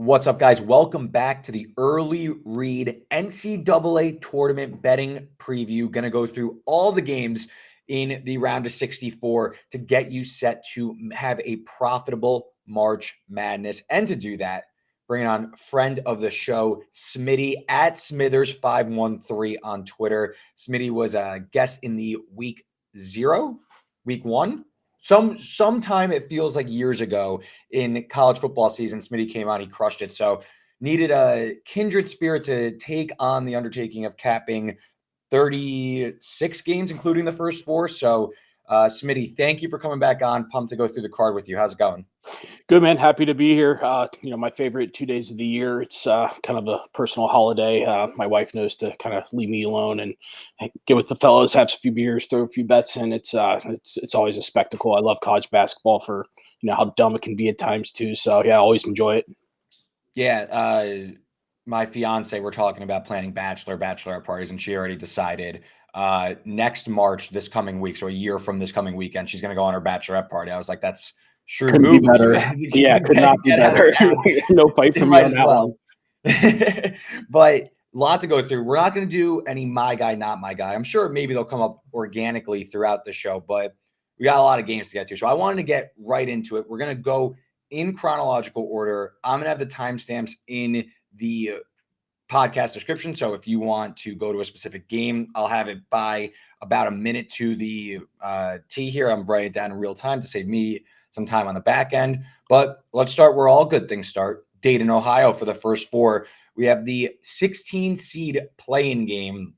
What's up, guys? Welcome back to the Early Read NCAA Tournament betting preview. Going to go through all the games in the round of 64 to get you set to have a profitable March Madness. And to do that, bringing on friend of the show, Smitty at Smithers513 on Twitter. Smitty was a guest in the week 1. Sometime it feels like years ago in college football season, Smitty came on, he crushed it. So needed a kindred spirit to take on the undertaking of capping 36 games, including the first 4. So Smitty, thank you for coming back on. Pumped to go through the card with you. How's it going? Good, man. Happy to be here. My favorite 2 days of the year. It's kind of a personal holiday. My wife knows to kind of leave me alone and get with the fellows, have a few beers, throw a few bets in. It's always a spectacle. I love college basketball for how dumb it can be at times too. So yeah, I always enjoy it. Yeah, my fiance, we're talking about planning bachelorette parties, and she already decided next March, this coming week, so a year from this coming weekend, she's going to go on her bachelorette party. I was like, that's sure couldn't move. Be better. Yeah, could not be better. No fight for me on that one. But a lot to go through. We're not going to do any my guy, not my guy. I'm sure maybe they'll come up organically throughout the show, but we got a lot of games to get to. So I wanted to get right into it. We're going to go in chronological order. I'm going to have the timestamps in the podcast description. So if you want to go to a specific game, I'll have it by about a minute to the T here. I'm writing it down in real time to save me some time on the back end. But let's start where all good things start. Dayton, Ohio for the first 4. We have the 16 seed play-in game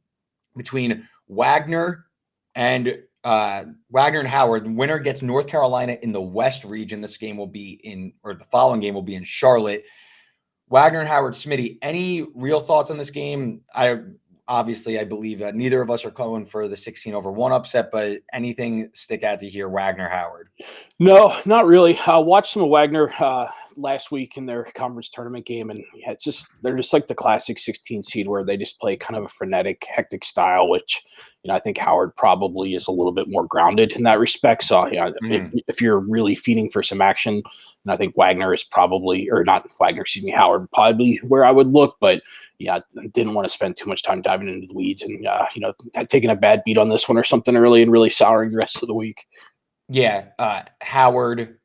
between Wagner and Howard. The winner gets North Carolina in the West region. This game will be the following game will be in Charlotte. Wagner and Howard, Smitty, any real thoughts on this game? I believe neither of us are going for the 16-1 upset, but anything stick out to here, Wagner-Howard? No, not really. I watched some of Wagner last week in their conference tournament game, and they're just like the classic 16 seed where they just play kind of a frenetic, hectic style, which I think Howard probably is a little bit more grounded in that respect. So if you're really feeding for some action, and I think Howard probably where I would look, but I didn't want to spend too much time diving into the weeds and taking a bad beat on this one or something early and really souring the rest of the week. Yeah, Howard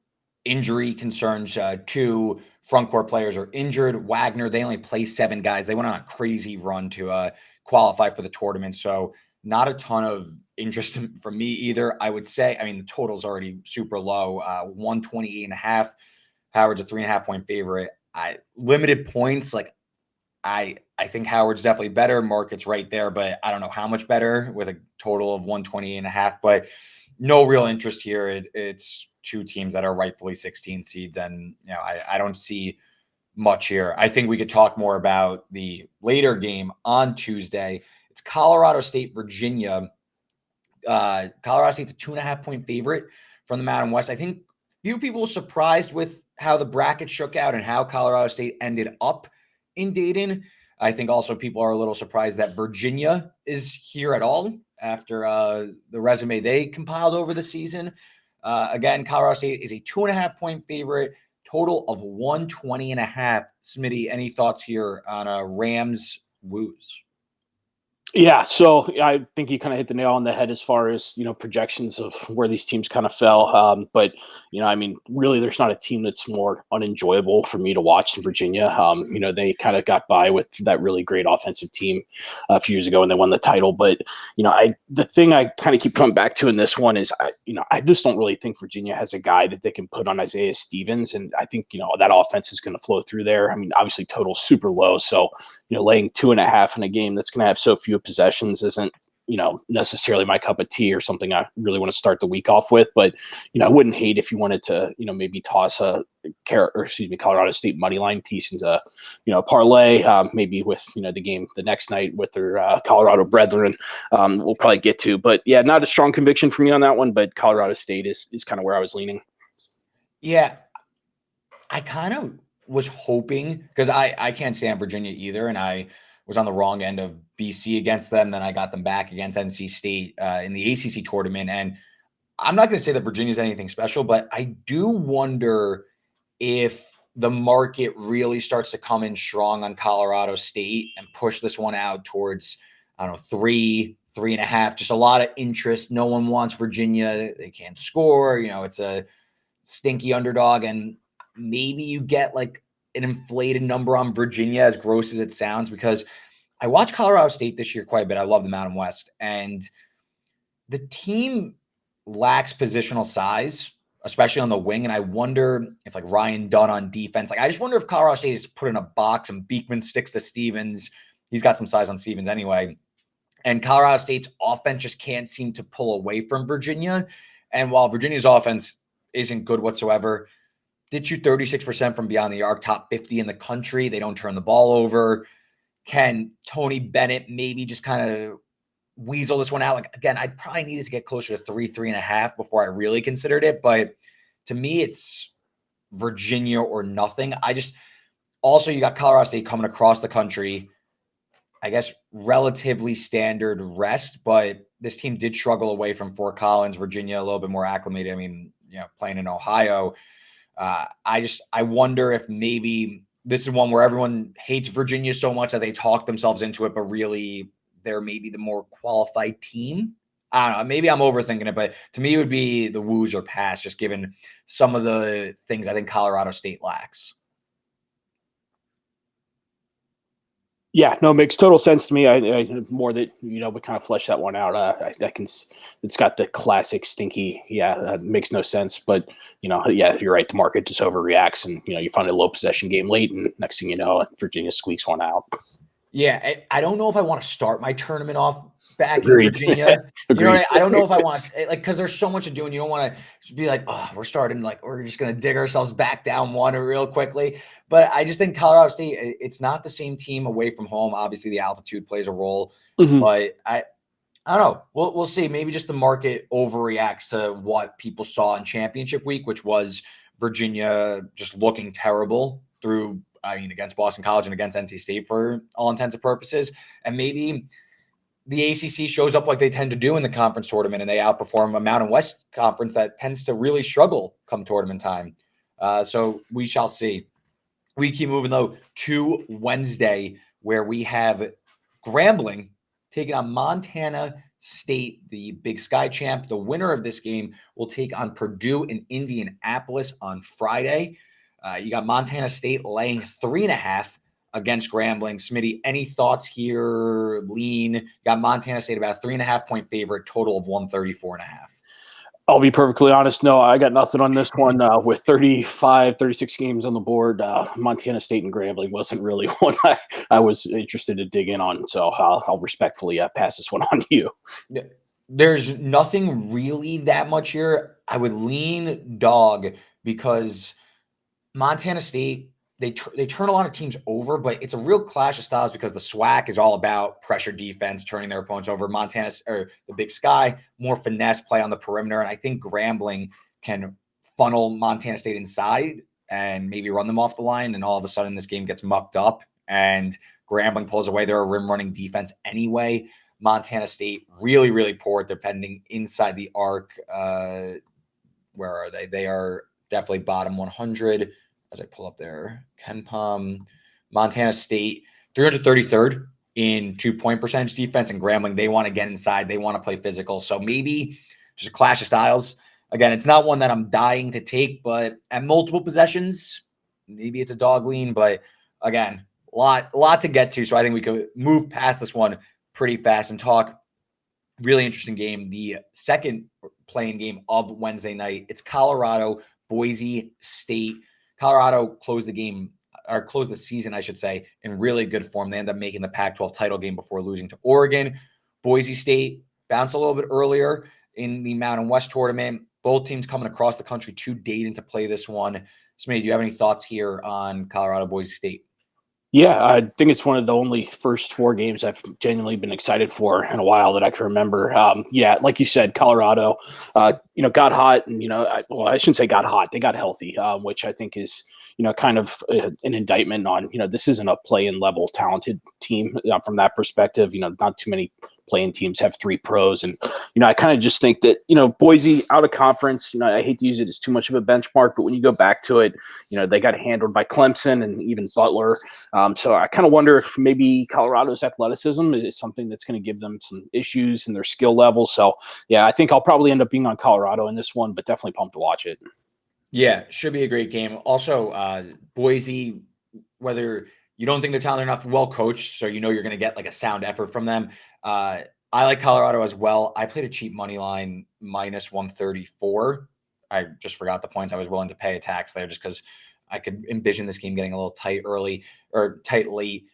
injury concerns. 2 front court players are injured. Wagner, they only play 7 guys. They went on a crazy run to qualify for the tournament. So not a ton of interest from me either. I would say, the total's already super low, 128.5. Howard's a 3.5 point favorite. Limited points. I think Howard's definitely better. Market's right there, but I don't know how much better with a total of 128.5. But no real interest here. It's 2 teams that are rightfully 16 seeds, and I don't see much here. I think we could talk more about the later game on Tuesday. It's Colorado State, Virginia. Colorado State's a 2.5 point favorite from the Mountain West. I think few people were surprised with how the bracket shook out and how Colorado State ended up in Dayton. I think also people are a little surprised that Virginia is here at all after the resume they compiled over the season. Again, Colorado State is a 2.5 point favorite, total of 120.5. Smitty, any thoughts here on Rams Woos? Yeah, so I think you kind of hit the nail on the head as far as, projections of where these teams kind of fell. But, really there's not a team that's more unenjoyable for me to watch in Virginia. They kind of got by with that really great offensive team a few years ago and they won the title. But, the thing I kind of keep coming back to in this one is, I just don't really think Virginia has a guy that they can put on Isaiah Stevens. And I think, that offense is going to flow through there. Obviously total super low. So, laying 2.5 in a game that's going to have so few possessions isn't, necessarily my cup of tea or something I really want to start the week off with. But, I wouldn't hate if you wanted to, maybe toss a Colorado State money line piece into, parlay, maybe with, the game the next night with their Colorado brethren. We'll probably get to, but yeah, not a strong conviction for me on that one, but Colorado State is kind of where I was leaning. Yeah, I kind of was hoping, because I can't stand Virginia either, and I was on the wrong end of BC against them. Then I got them back against NC State in the ACC tournament. And I'm not going to say that Virginia's anything special, but I do wonder if the market really starts to come in strong on Colorado State and push this one out towards, I don't know, 3.5, just a lot of interest. No one wants Virginia. They can't score. It's a stinky underdog. And maybe you get like an inflated number on Virginia, as gross as it sounds, because I watched Colorado State this year quite a bit. I love the Mountain West. And the team lacks positional size, especially on the wing. And I wonder if like Ryan Dunn on defense, I just wonder if Colorado State is put in a box and Beekman sticks to Stevens. He's got some size on Stevens anyway. And Colorado State's offense just can't seem to pull away from Virginia. And while Virginia's offense isn't good whatsoever, did shoot 36% from beyond the arc, top 50 in the country. They don't turn the ball over. Can Tony Bennett maybe just kind of weasel this one out? Like, again, I probably needed to get closer to 3.5 before I really considered it. But to me, it's Virginia or nothing. Also, you got Colorado State coming across the country, I guess, relatively standard rest, but this team did struggle away from Fort Collins. Virginia, a little bit more acclimated. I mean, playing in Ohio. I wonder if maybe this is one where everyone hates Virginia so much that they talk themselves into it, but really they're maybe the more qualified team. I don't know. Maybe I'm overthinking it, but to me, it would be the woos or pass, just given some of the things I think Colorado State lacks. Yeah, no, it makes total sense to me. I more that we kind of flesh that one out. It's got the classic stinky. Yeah, it makes no sense. But yeah, you're right. The market just overreacts, and you find a low possession game late, and next thing you know, Virginia squeaks one out. Yeah, I don't know if I want to start my tournament off back Agreed. in Virginia. Agreed. I don't know if I want to, because there's so much to do, and you don't want to be like, oh, we're starting, like, we're just going to dig ourselves back down one real quickly. But I just think Colorado State, it's not the same team away from home. Obviously, the altitude plays a role. Mm-hmm. But I don't know. We'll see. Maybe just the market overreacts to what people saw in championship week, which was Virginia just looking terrible through – against Boston College and against NC State for all intents and purposes. And maybe the ACC shows up like they tend to do in the conference tournament, and they outperform a Mountain West conference that tends to really struggle come tournament time. So we shall see. We keep moving, though, to Wednesday, where we have Grambling taking on Montana State, the Big Sky champ. The winner of this game will take on Purdue in Indianapolis on Friday. You got Montana State laying 3.5 against Grambling. Smitty, any thoughts here? Lean. You got Montana State about 3.5-point favorite, total of 134.5. I'll be perfectly honest. No, I got nothing on this one. With 36 games on the board, Montana State and Grambling wasn't really one I was interested to dig in on. So I'll respectfully pass this one on to you. There's nothing really that much here. I would lean dog because Montana State, they turn a lot of teams over, but it's a real clash of styles because the SWAC is all about pressure defense, turning their opponents over. The Big Sky, more finesse play on the perimeter. And I think Grambling can funnel Montana State inside and maybe run them off the line. And all of a sudden this game gets mucked up and Grambling pulls away. They're a rim running defense anyway. Montana State really, really poor at defending inside the arc. Where are they? They are definitely bottom 100. As I pull up their KenPom, Montana State, 333rd in 2-point percentage defense, and Grambling, they want to get inside. They want to play physical. So maybe just a clash of styles. Again, it's not one that I'm dying to take, but at multiple possessions, maybe it's a dog lean. But again, a lot to get to. So I think we could move past this one pretty fast and talk really interesting game. The second playing game of Wednesday night, it's Colorado, Boise State. Colorado closed the season, I should say, in really good form. They end up making the Pac-12 title game before losing to Oregon. Boise State bounced a little bit earlier in the Mountain West tournament. Both teams coming across the country to Dayton to play this one. Smitty, do you have any thoughts here on Colorado, Boise State? Yeah, I think it's one of the only first 4 games I've genuinely been excited for in a while that I can remember. Yeah, like you said, Colorado, got hot, and I shouldn't say got hot. They got healthy, which I think is kind of an indictment on this isn't a play-in level talented team from that perspective. Not too many playing teams have 3 pros. And, I kind of just think that, Boise out of conference, I hate to use it as too much of a benchmark, but when you go back to it, they got handled by Clemson and even Butler. So I kind of wonder if maybe Colorado's athleticism is something that's going to give them some issues in their skill level. So, yeah, I think I'll probably end up being on Colorado in this one, but definitely pumped to watch it. Yeah, should be a great game. Also, Boise, whether you don't think they're talented enough, well coached, so you're going to get like a sound effort from them. I like Colorado as well. I played a cheap money line minus 134. I just forgot the points. I was willing to pay a tax there just because I could envision this game getting a little tight early or tight late.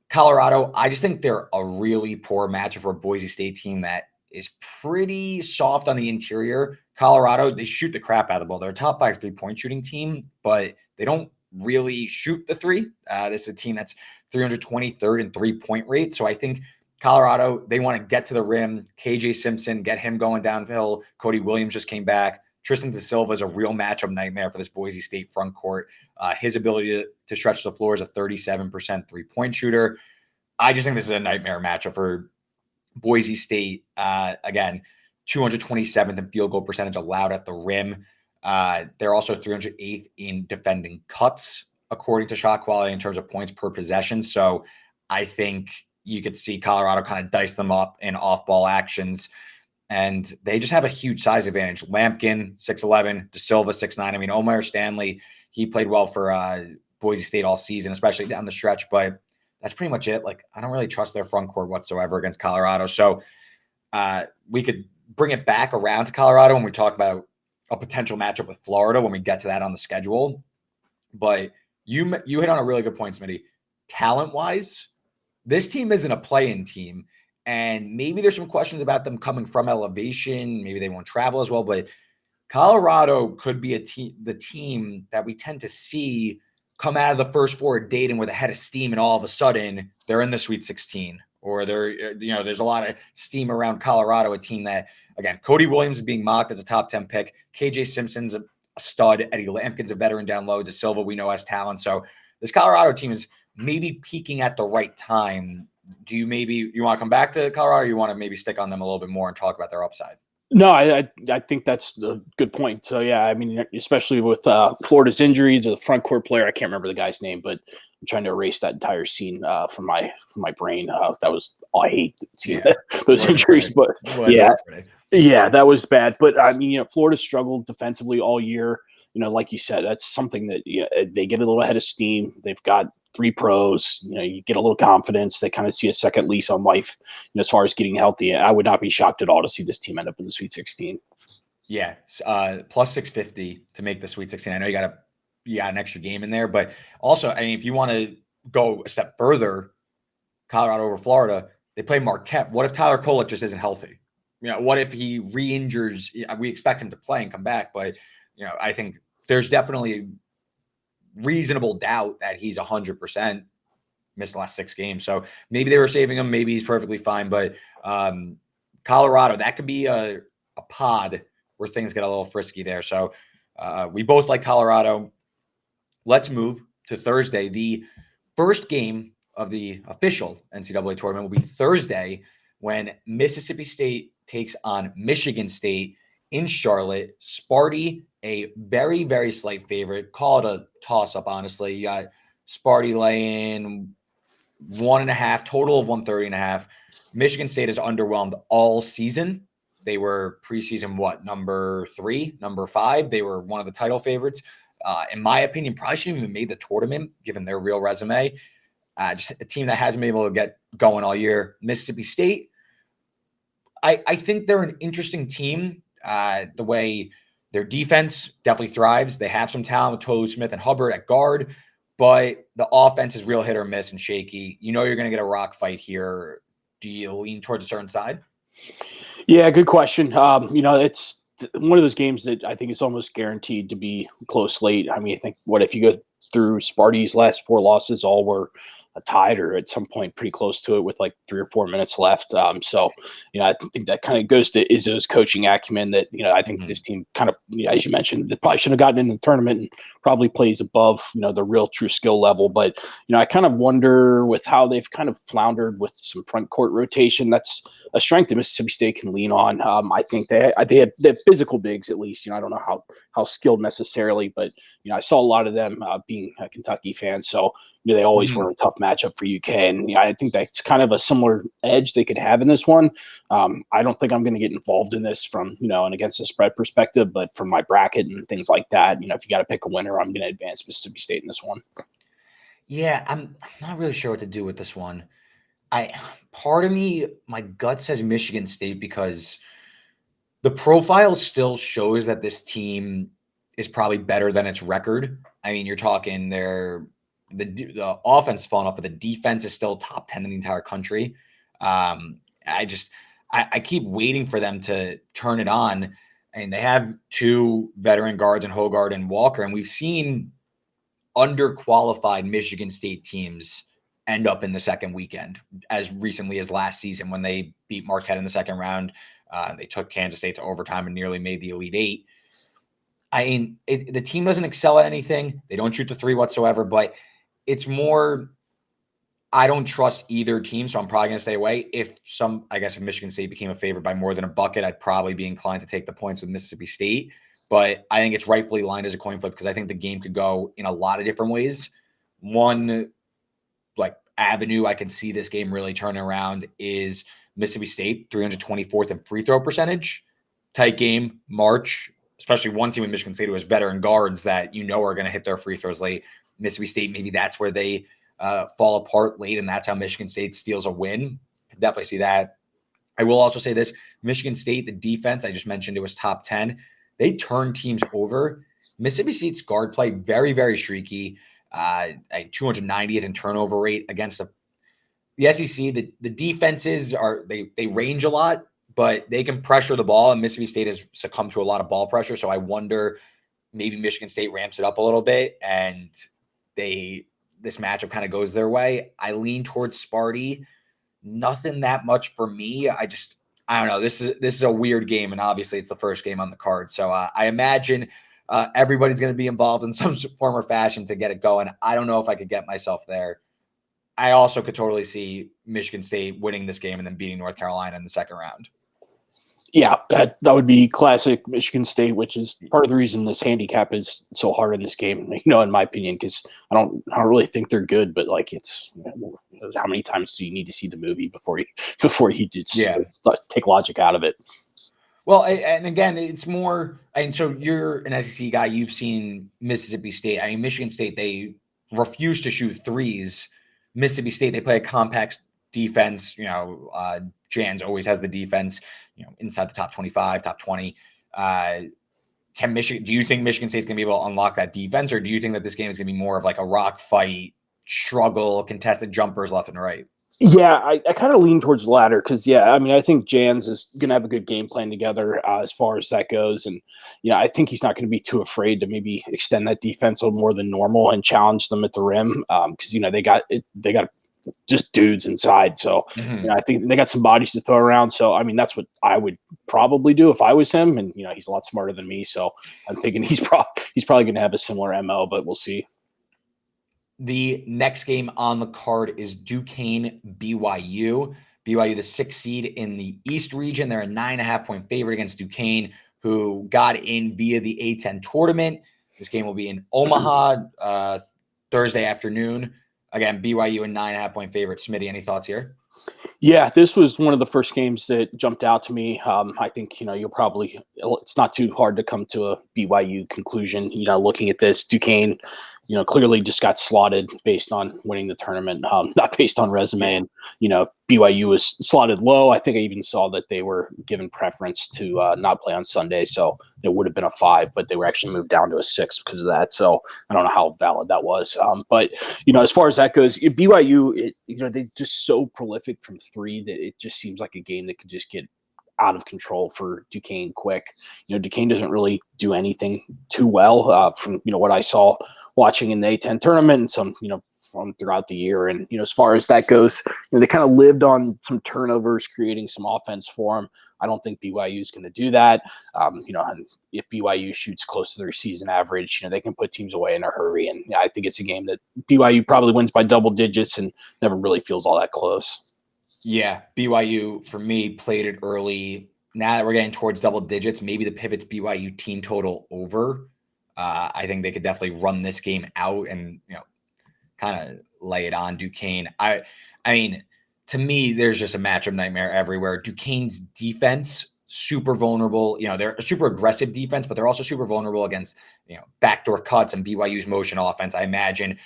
Colorado, I just think they're a really poor matchup for a Boise State team that is pretty soft on the interior. Colorado, they shoot the crap out of the ball. They're a top 5 3-point shooting team, but they don't really shoot the three. This is a team that's 323rd in 3-point rate. So I think Colorado, they want to get to the rim. KJ Simpson, get him going downhill. Cody Williams just came back. Tristan Da Silva is a real matchup nightmare for this Boise State front court. His ability to stretch the floor is a 37% 3-point shooter. I just think this is a nightmare matchup for Boise State. Again, 227th in field goal percentage allowed at the rim. They're also 308th in defending cuts, according to shot quality, in terms of points per possession. So I think you could see Colorado kind of dice them up in off-ball actions. And they just have a huge size advantage. Lampkin, 6'11", Da Silva, 6'9". I mean, Omar Stanley, he played well for Boise State all season, especially down the stretch. But that's pretty much it. Like, I don't really trust their front court whatsoever against Colorado. So we could bring it back around to Colorado when we talk about a potential matchup with Florida when we get to that on the schedule. But you hit on a really good point, Smitty. Talent-wise, this team isn't a play-in team. And maybe there's some questions about them coming from elevation. Maybe they won't travel as well. But Colorado could be the team that we tend to see come out of the first 4 at Dayton with a head of steam, and all of a sudden they're in the Sweet 16. Or there's a lot of steam around Colorado, a team that, again, Cody Williams is being mocked as a top 10 pick. KJ Simpson's a stud. Eddie Lampkin's a veteran down low. Da Silva, we know, has talent. So this Colorado team is maybe peaking at the right time. Do you want to come back to Colorado, or you want to maybe stick on them a little bit more and talk about their upside? No, I think that's a good point. So, yeah, I mean, especially with Florida's injury to the front court player, I can't remember the guy's name, but I'm trying to erase that entire scene from my brain. That was I hate seeing those injuries, but yeah, that was bad. But I mean, Florida struggled defensively all year. Like you said, that's something that they get a little head of steam. They've got 3 pros. You get a little confidence. They kind of see a second lease on life. As far as getting healthy, I would not be shocked at all to see this team end up in the Sweet 16. Yeah, plus 650 to make the Sweet 16. I know you got an extra game in there, but also, I mean, if you want to go a step further, Colorado over Florida, they play Marquette. What if Tyler Kolek just isn't healthy? What if he re-injures? We expect him to play and come back, but I think there's definitely reasonable doubt that he's 100%. Missed the last 6 games, so maybe they were saving him. Maybe he's perfectly fine, but Colorado, that could be a pod where things get a little frisky there. So we both like Colorado. Let's move to Thursday. The first game of the official NCAA tournament will be Thursday when Mississippi State takes on Michigan State in Charlotte. Sparty, a very, very slight favorite. Call it a toss-up, honestly. You got Sparty laying 1.5, total of 130.5. Michigan State has underwhelmed all season. They were preseason, number 3, number 5. They were one of the title favorites. In my opinion, probably shouldn't even made the tournament, given their real resume. Just a team that hasn't been able to get going all year. Mississippi State, I think they're an interesting team. The way their defense definitely thrives. They have some talent with Tolu Smith and Hubbard at guard, but the offense is real hit or miss and shaky. You're going to get a rock fight here. Do you lean towards a certain side? Yeah, good question. It's one of those games that I think is almost guaranteed to be close late. I mean, I think if you go through Sparty's last 4 losses, all were tied or at some point pretty close to it with like 3 or 4 minutes left. So, I think that kind of goes to Izzo's coaching acumen that, I think this team kind of, as you mentioned, they probably should have gotten into the tournament and probably plays above, the real true skill level. But, I kind of wonder with how they've kind of floundered with some front court rotation. That's a strength that Mississippi State can lean on. I think they have physical bigs, at least. I don't know how skilled necessarily, but, I saw a lot of them being a Kentucky fan. So, they always were a tough matchup for UK. And I think that's kind of a similar edge they could have in this one. I don't think I'm going to get involved in this from, an against the spread perspective, but from my bracket and things like that, if you got to pick a winner, I'm going to advance Mississippi State in this one. Yeah, I'm not really sure what to do with this one. Part of me, my gut says Michigan State because the profile still shows that this team is probably better than its record. I mean, you're talking the offense falling off, but the defense is still top 10 in the entire country. I keep waiting for them to turn it on. And they have 2 veteran guards in Hogard and Walker. And we've seen underqualified Michigan State teams end up in the second weekend as recently as last season when they beat Marquette in the second round. They took Kansas State to overtime and nearly made the Elite Eight. I mean, the team doesn't excel at anything. They don't shoot the 3 whatsoever, but it's more, I don't trust either team, so I'm probably going to stay away. If Michigan State became a favorite by more than a bucket, I'd probably be inclined to take the points with Mississippi State. But I think it's rightfully lined as a coin flip because I think the game could go in a lot of different ways. One, avenue I can see this game really turning around is Mississippi State, 324th in free throw percentage. Tight game, March, especially one team in Michigan State who has veteran guards that are going to hit their free throws late. Mississippi State, maybe that's where they fall apart late, and that's how Michigan State steals a win. Definitely see that. I will also say this, Michigan State, the defense, I just mentioned it was top 10. They turn teams over. Mississippi State's guard play, very, very streaky. 290th in turnover rate against the SEC. The defenses they range a lot, but they can pressure the ball, and Mississippi State has succumbed to a lot of ball pressure. So I wonder maybe Michigan State ramps it up a little bit, and this matchup kind of goes their way. I lean towards Sparty. Nothing that much for me. I don't know. This is a weird game, and obviously it's the first game on the card. So I imagine everybody's going to be involved in some form or fashion to get it going. I don't know if I could get myself there. I also could totally see Michigan State winning this game and then beating North Carolina in the second round. Yeah, that would be classic Michigan State, which is part of the reason this handicap is so hard in this game, in my opinion, because I don't really think they're good, but it's how many times do you need to see the movie before you just take logic out of it? Well, and again, it's more, and so you're an SEC guy, you've seen Mississippi State. I mean, Michigan State, they refuse to shoot threes. Mississippi State, they play a compact defense. Jans always has the defense, inside the top 25, top 20. Do you think Michigan State's going to be able to unlock that defense, or do you think that this game is going to be more of like a rock fight, struggle, contested jumpers left and right? Yeah, I kind of lean towards the latter because, I think Jans is going to have a good game plan together as far as that goes. And, I think he's not going to be too afraid to maybe extend that defense a little more than normal and challenge them at the rim because, they got just dudes inside. So, I think they got some bodies to throw around. So, that's what I would probably do if I was him. And, he's a lot smarter than me. So I'm thinking he's probably going to have a similar MO, but we'll see. The next game on the card is Duquesne-BYU. BYU, the 6th seed in the East region. They're a 9.5-point favorite against Duquesne, who got in via the A-10 tournament. This game will be in Omaha Thursday afternoon. Again, BYU a 9.5-point favorite. Smitty, any thoughts here? Yeah, this was one of the first games that jumped out to me. I think, it's not too hard to come to a BYU conclusion, looking at this. Duquesne, clearly just got slotted based on winning the tournament, not based on resume. And, BYU was slotted low. I think I even saw that they were given preference to not play on Sunday. So it would have been a 5, but they were actually moved down to a 6 because of that. So I don't know how valid that was. But, as far as that goes, BYU, they're just so prolific from 3 that it just seems like a game that could just get out of control for Duquesne quick. Duquesne doesn't really do anything too well from, what I saw watching in the A-10 tournament and some, from throughout the year. And, as far as that goes, they kind of lived on some turnovers, creating some offense for them. I don't think BYU is going to do that. And if BYU shoots close to their season average, they can put teams away in a hurry. And I think it's a game that BYU probably wins by double digits and never really feels all that close. Yeah, BYU, for me, played it early. Now that we're getting towards double digits, maybe the pivot's BYU team total over. I think they could definitely run this game out and, kind of lay it on Duquesne. I mean, to me, there's just a matchup nightmare everywhere. Duquesne's defense, super vulnerable. They're a super aggressive defense, but they're also super vulnerable against, backdoor cuts and BYU's motion offense. I imagine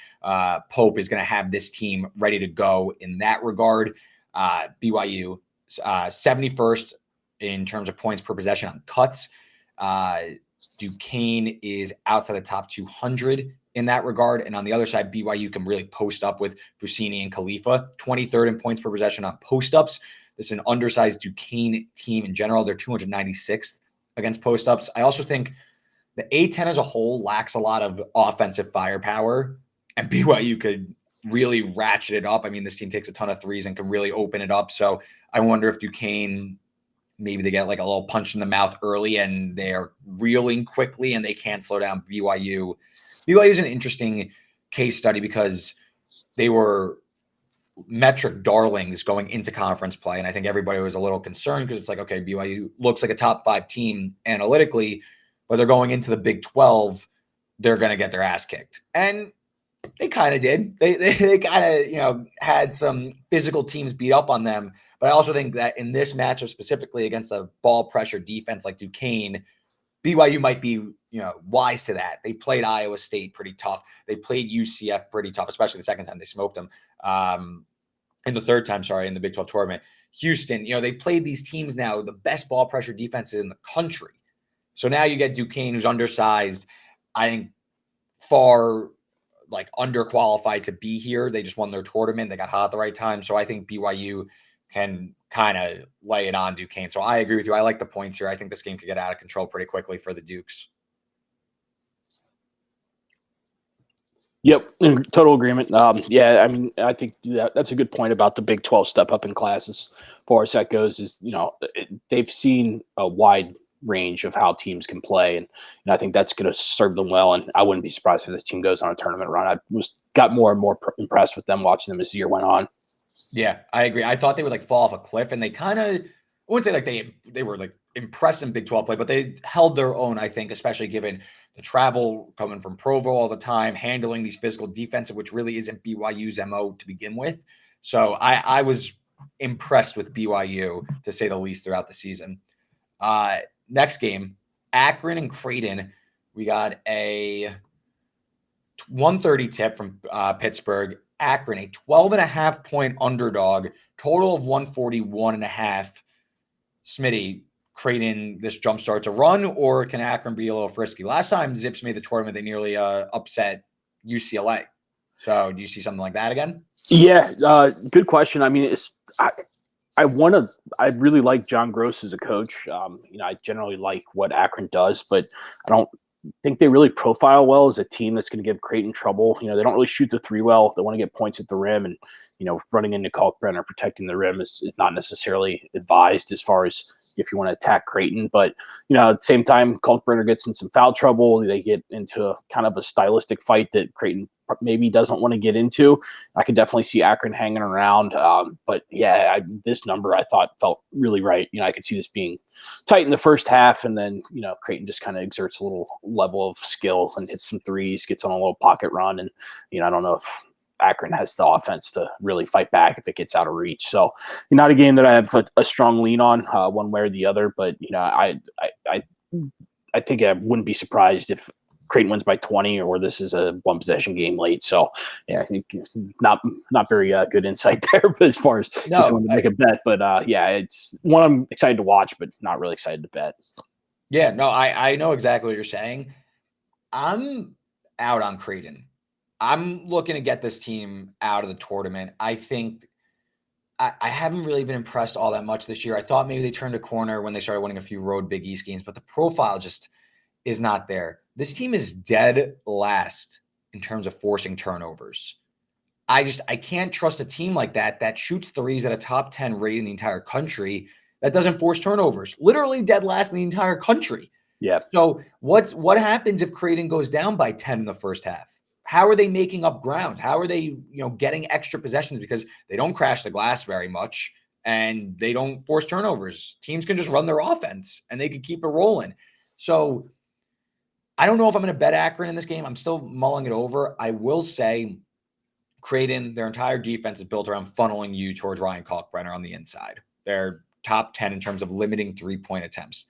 Pope is going to have this team ready to go in that regard. BYU, 71st in terms of points per possession on cuts. Duquesne is outside the top 200 in that regard. And on the other side, BYU can really post up with Fusini and Khalifa, 23rd in points per possession on post-ups. This is an undersized Duquesne team in general. They're 296th against post-ups. I also think the A-10 as a whole lacks a lot of offensive firepower, and BYU could really ratchet it up. I mean, this team takes a ton of threes and can really open it up. So I wonder if Duquesne, maybe they get like a little punch in the mouth early and they're reeling quickly and they can't slow down BYU. BYU is an interesting case study because they were metric darlings going into conference play. And I think everybody was a little concerned because it's like, okay, BYU looks like a top 5 team analytically, but they're going into the Big 12. They're going to get their ass kicked. And they kind of did. They kind of, had some physical teams beat up on them. But I also think that in this matchup specifically against a ball pressure defense like Duquesne, BYU might be, wise to that. They played Iowa State pretty tough. They played UCF pretty tough, especially the second time they smoked them. And the third time, in the Big 12 tournament. Houston, they played these teams now, the best ball pressure defenses in the country. So now you get Duquesne, who's undersized. I think far underqualified to be here. They just won their tournament. They got hot at the right time. So I think BYU can kind of lay it on Duquesne. So I agree with you. I like the points here. I think this game could get out of control pretty quickly for the Dukes. Yep, in total agreement. I mean, I think that's a good point about the Big 12 step up in class as far as that goes. Is they've seen a wide range of how teams can play, and I think that's going to serve them well. And I wouldn't be surprised if this team goes on a tournament run. I got more and more impressed with them watching them as the year went on. Yeah, I agree. I thought they would fall off a cliff, and they kind of, I wouldn't say they were impressed in Big 12 play, but they held their own, I think, especially given the travel coming from Provo all the time, handling these physical defensive, which really isn't BYU's MO to begin with. So I was impressed with BYU, to say the least, throughout the season. Next game, Akron and Creighton. We got a 1:30 tip from Pittsburgh. Akron, a 12.5 point underdog, total of 141.5. Smitty, Creighton, this jump starts a run, or can Akron be a little frisky? Last time Zips made the tournament, they nearly upset UCLA. So do you see something like that again? Yeah, good question. I mean, I really like John Gross as a coach. I generally like what Akron does, but I don't think they really profile well as a team that's going to give Creighton trouble. They don't really shoot the three well. They want to get points at the rim, and running into Kalkbrenner, protecting the rim is not necessarily advised as far as if you want to attack Creighton. But at the same time, Kalkbrenner gets in some foul trouble. They get into kind of a stylistic fight that Creighton maybe doesn't want to get into. I could definitely see Akron hanging around. But yeah, this number I thought felt really right. I could see this being tight in the first half, and then Creighton just kind of exerts a little level of skill and hits some threes, gets on a little pocket run, and I don't know if Akron has the offense to really fight back if it gets out of reach. So not a game that I have a strong lean on one way or the other, but I think I wouldn't be surprised if Creighton wins by 20 or this is a one possession game late. So yeah, I think not very good insight there, but as far as if you want to make a bet, but it's one I'm excited to watch, but not really excited to bet. Yeah, no, I know exactly what you're saying. I'm out on Creighton. I'm looking to get this team out of the tournament. I think I haven't really been impressed all that much this year. I thought maybe they turned a corner when they started winning a few road Big East games, but the profile just is not there. This team is dead last in terms of forcing turnovers. I can't trust a team like that shoots threes at a top 10 rate in the entire country, that doesn't force turnovers. Literally dead last in the entire country. Yeah. So what happens if Creighton goes down by 10 in the first half? How are they making up ground? How are they, getting extra possessions? Because they don't crash the glass very much and they don't force turnovers. Teams can just run their offense and they can keep it rolling. So I don't know if I'm going to bet Akron in this game. I'm still mulling it over. I will say Creighton, their entire defense is built around funneling you towards Ryan Kalkbrenner on the inside. They're top 10 in terms of limiting three-point attempts.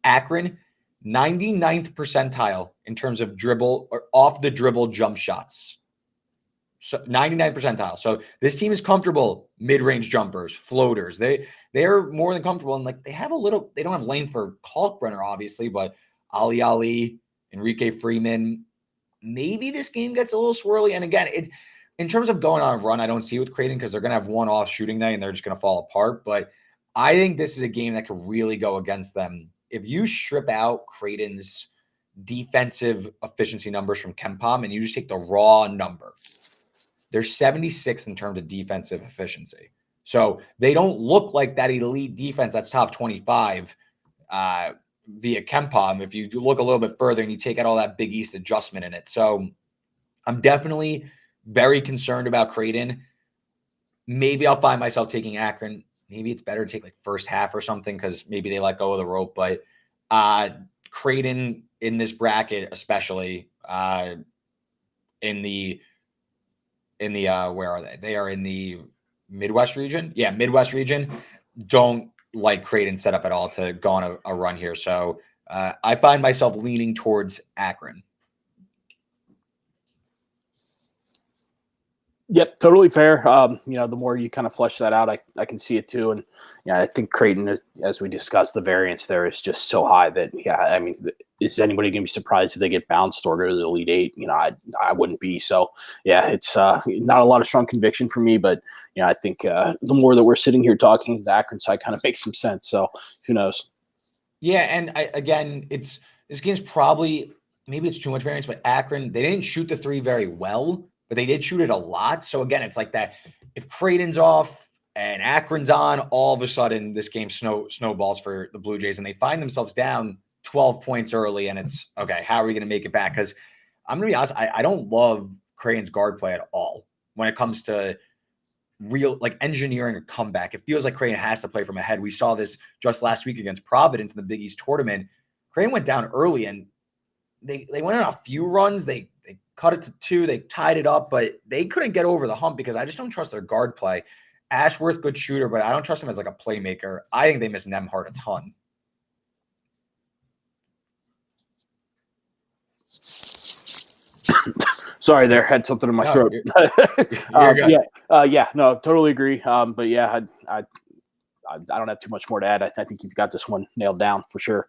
Akron, 99th percentile in terms of dribble or off the dribble jump shots. So 99th percentile. So this team is comfortable mid-range jumpers, floaters. They're more than comfortable. And like they don't have lane for Kalkbrenner, obviously, but Ali, Enrique Freeman. Maybe this game gets a little swirly. And again, in terms of going on a run, I don't see it with Creighton because they're going to have one off shooting night and they're just going to fall apart. But I think this is a game that could really go against them. If you strip out Creighton's defensive efficiency numbers from KenPom and you just take the raw number, they're 76th in terms of defensive efficiency. So they don't look like that elite defense that's top 25 via KenPom if you look a little bit further and you take out all that Big East adjustment in it. So I'm definitely very concerned about Creighton. Maybe I'll find myself taking Akron. Maybe it's better to take like first half or something because maybe they let go of the rope. But Creighton in this bracket, especially in the where are they? They are in the Midwest region. Yeah, Midwest region. Don't like Creighton set up at all to go on a run here. So I find myself leaning towards Akron. Yep, totally fair. The more you kind of flesh that out, I can see it too. And I think Creighton, as we discussed, the variance there is just so high that, is anybody going to be surprised if they get bounced or go to the Elite Eight? I wouldn't be. So, it's not a lot of strong conviction for me, but, I think the more that we're sitting here talking, the Akron side kind of makes some sense. So who knows? Yeah. And this game's probably, maybe it's too much variance, but Akron, they didn't shoot the three very well, but they did shoot it a lot. So again, it's like that. If Creighton's off and Akron's on, all of a sudden this game snowballs for the Blue Jays and they find themselves down 12 points early. And it's okay. How are we going to make it back? Because I'm going to be honest, I don't love Creighton's guard play at all when it comes to real like engineering a comeback. It feels like Creighton has to play from ahead. We saw this just last week against Providence in the Big East tournament. Creighton went down early and they went on a few runs. They cut it to 2. They tied it up, but they couldn't get over the hump because I just don't trust their guard play. Ashworth, good shooter, but I don't trust him as like a playmaker. I think they miss Nembhard a ton. Sorry, there had something in my throat. You're good. No, totally agree. But yeah, I don't have too much more to add. I think you've got this one nailed down for sure.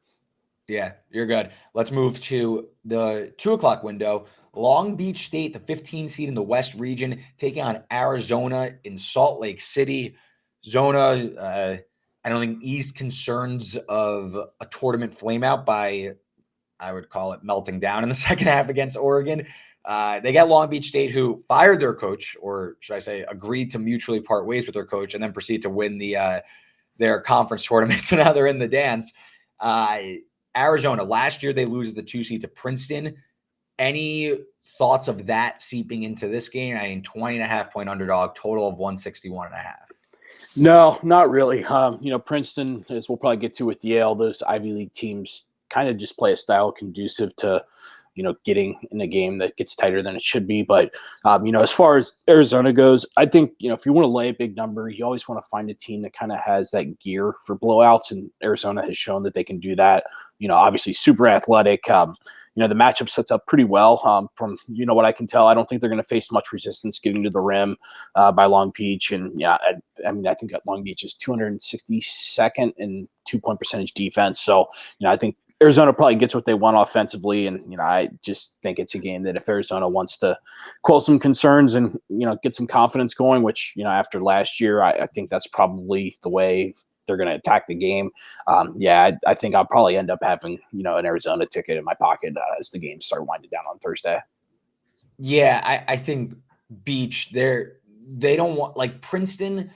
Yeah, you're good. Let's move to the 2:00 window. Long Beach State, the 15 seed in the West region, taking on Arizona in Salt Lake City. Zona, I don't think eased concerns of a tournament flameout by, I would call it melting down in the second half against Oregon. They got Long Beach State, who fired their coach, or should I say agreed to mutually part ways with their coach, and then proceed to win their conference tournament. So now they're in the dance. Arizona, last year they lose the 2 seed to Princeton. Any thoughts of that seeping into this game? 20.5 point underdog, total of 161.5. No, not really. Princeton, as we'll probably get to with Yale, those Ivy League teams kind of just play a style conducive to, getting in a game that gets tighter than it should be. But, as far as Arizona goes, I think, if you want to lay a big number, you always want to find a team that kind of has that gear for blowouts. And Arizona has shown that they can do that. Obviously super athletic. The matchup sets up pretty well from, what I can tell. I don't think they're going to face much resistance getting to the rim by Long Beach. And I think that Long Beach is 262nd in 2-point percentage defense. So, I think Arizona probably gets what they want offensively. And, I just think it's a game that if Arizona wants to quell some concerns and, get some confidence going, which, after last year, I think that's probably the way they're going to attack the game. I think I'll probably end up having, an Arizona ticket in my pocket as the games start winding down on Thursday. Yeah, I think Beach, they don't want, like, Princeton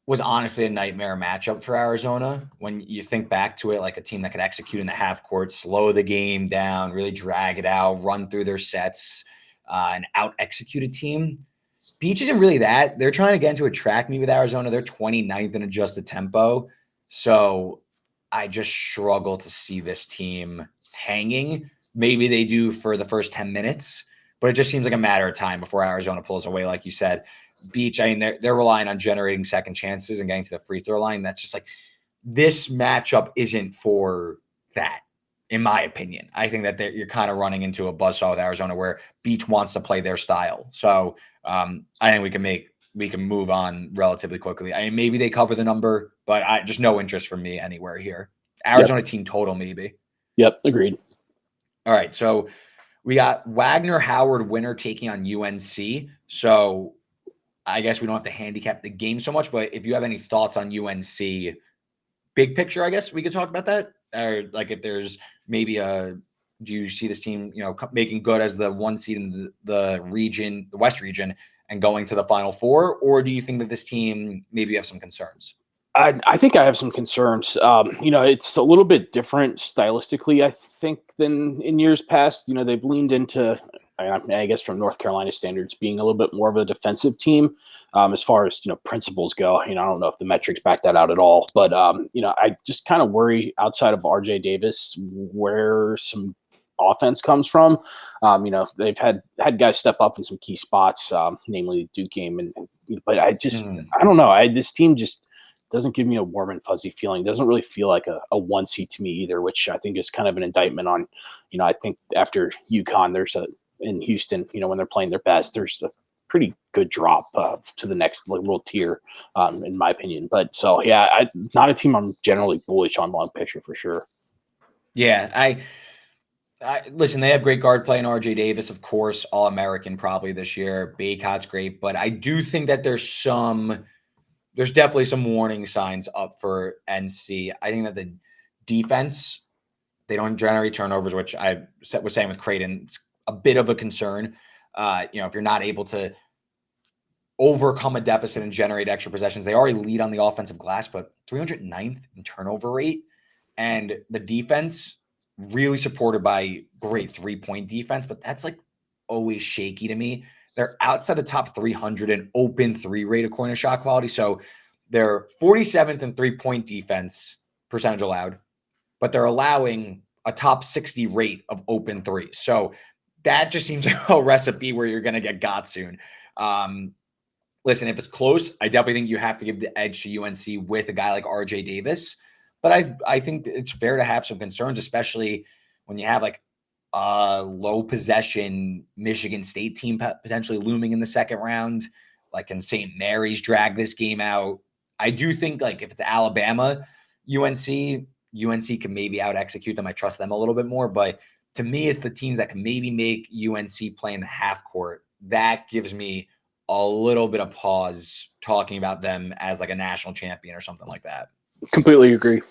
was honestly a nightmare matchup for Arizona. When you think back to it, like a team that could execute in the half court, slow the game down, really drag it out, run through their sets, and out execute a team. Beach isn't really that. They're trying to get into a track meet with Arizona. They're 29th in adjusted tempo. So I just struggle to see this team hanging. Maybe they do for the first 10 minutes, but it just seems like a matter of time before Arizona pulls away, like you said. Beach, I mean, they're relying on generating second chances and getting to the free throw line. That's just like, this matchup isn't for that, in my opinion. I think that you're kind of running into a buzzsaw with Arizona where Beach wants to play their style. So I think we can move on relatively quickly. I mean, maybe they cover the number, but just no interest from me anywhere here. Arizona team total, maybe. Yep, agreed. All right, so we got Wagner-Howard winner taking on UNC. So I guess we don't have to handicap the game so much, but if you have any thoughts on UNC, big picture, I guess we could talk about that. Or like if there's maybe do you see this team, making good as the 1 seed in the region, the West region, and going to the Final Four? Or do you think that this team, maybe you have some concerns? I think I have some concerns. It's a little bit different stylistically, I think, than in years past. They've leaned into, I guess from North Carolina standards, being a little bit more of a defensive team as far as, principles go. I don't know if the metrics back that out at all, but, I just kind of worry outside of RJ Davis where some offense comes from. They've had guys step up in some key spots, namely the Duke game. But I don't know. This team just doesn't give me a warm and fuzzy feeling. Doesn't really feel like a 1 seed to me either, which I think is kind of an indictment on, I think after UConn, in Houston, when they're playing their best, there's a pretty good drop to the next little tier, in my opinion. But so, yeah, not a team I'm generally bullish on long picture for sure. Yeah, I listen, they have great guard play in RJ Davis, of course, All-American probably this year. Baycott's great, but I do think that there's definitely some warning signs up for NC. I think that the defense, they don't generate turnovers, which I was saying with Creighton, it's a bit of a concern. If you're not able to overcome a deficit and generate extra possessions, they already lead on the offensive glass, but 309th in turnover rate. And the defense really supported by great 3-point defense, but that's like always shaky to me. They're outside the top 300 in open 3 rate according to shot quality. So they're 47th in 3-point defense percentage allowed, but they're allowing a top 60 rate of open 3. So that just seems like a recipe where you're going to get got soon. Listen, if it's close, I definitely think you have to give the edge to UNC with a guy like RJ Davis. But I think it's fair to have some concerns, especially when you have like a low possession Michigan State team potentially looming in the second round. Like, can St. Mary's drag this game out? I do think, like, if it's Alabama, UNC can maybe out execute them. I trust them a little bit more. But to me, it's the teams that can maybe make UNC play in the half court. That gives me a little bit of pause talking about them as like a national champion or something like that. Completely agree.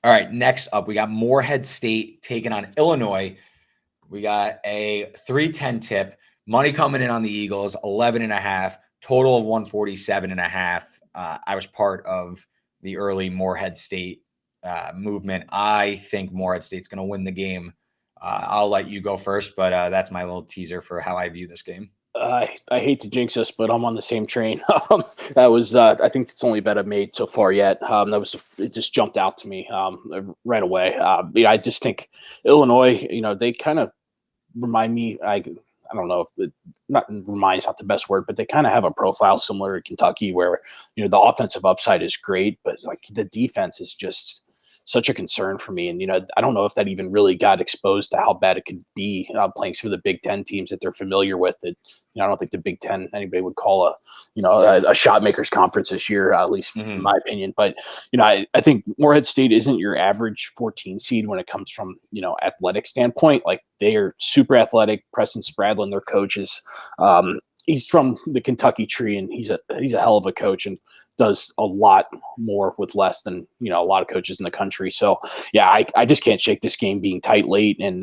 All right, next up, we got Morehead State taking on Illinois. We got a 310 tip. Money coming in on the Eagles, 11.5, total of 147.5. I was part of the early Morehead State movement. I think Morehead State's going to win the game. I'll let you go first, but that's my little teaser for how I view this game. I hate to jinx us, but I'm on the same train. That was, I think it's the only bet I've made so far yet. It just jumped out to me right away. I just think Illinois, they kind of remind me, I don't know if not remind is not the best word, but they kind of have a profile similar to Kentucky where, the offensive upside is great, but like the defense is just such a concern for me. And, I don't know if that even really got exposed to how bad it could be playing some of the Big Ten teams that they're familiar with. That, I don't think the Big Ten anybody would call a shot makers conference this year, at least in my opinion. But, I think Morehead State isn't your average 14 seed when it comes from, athletic standpoint. Like, they are super athletic. Preston Spradlin, their coach, is he's from the Kentucky tree, and he's a hell of a coach. And does a lot more with less than, a lot of coaches in the country. So, yeah, I just can't shake this game being tight late. And,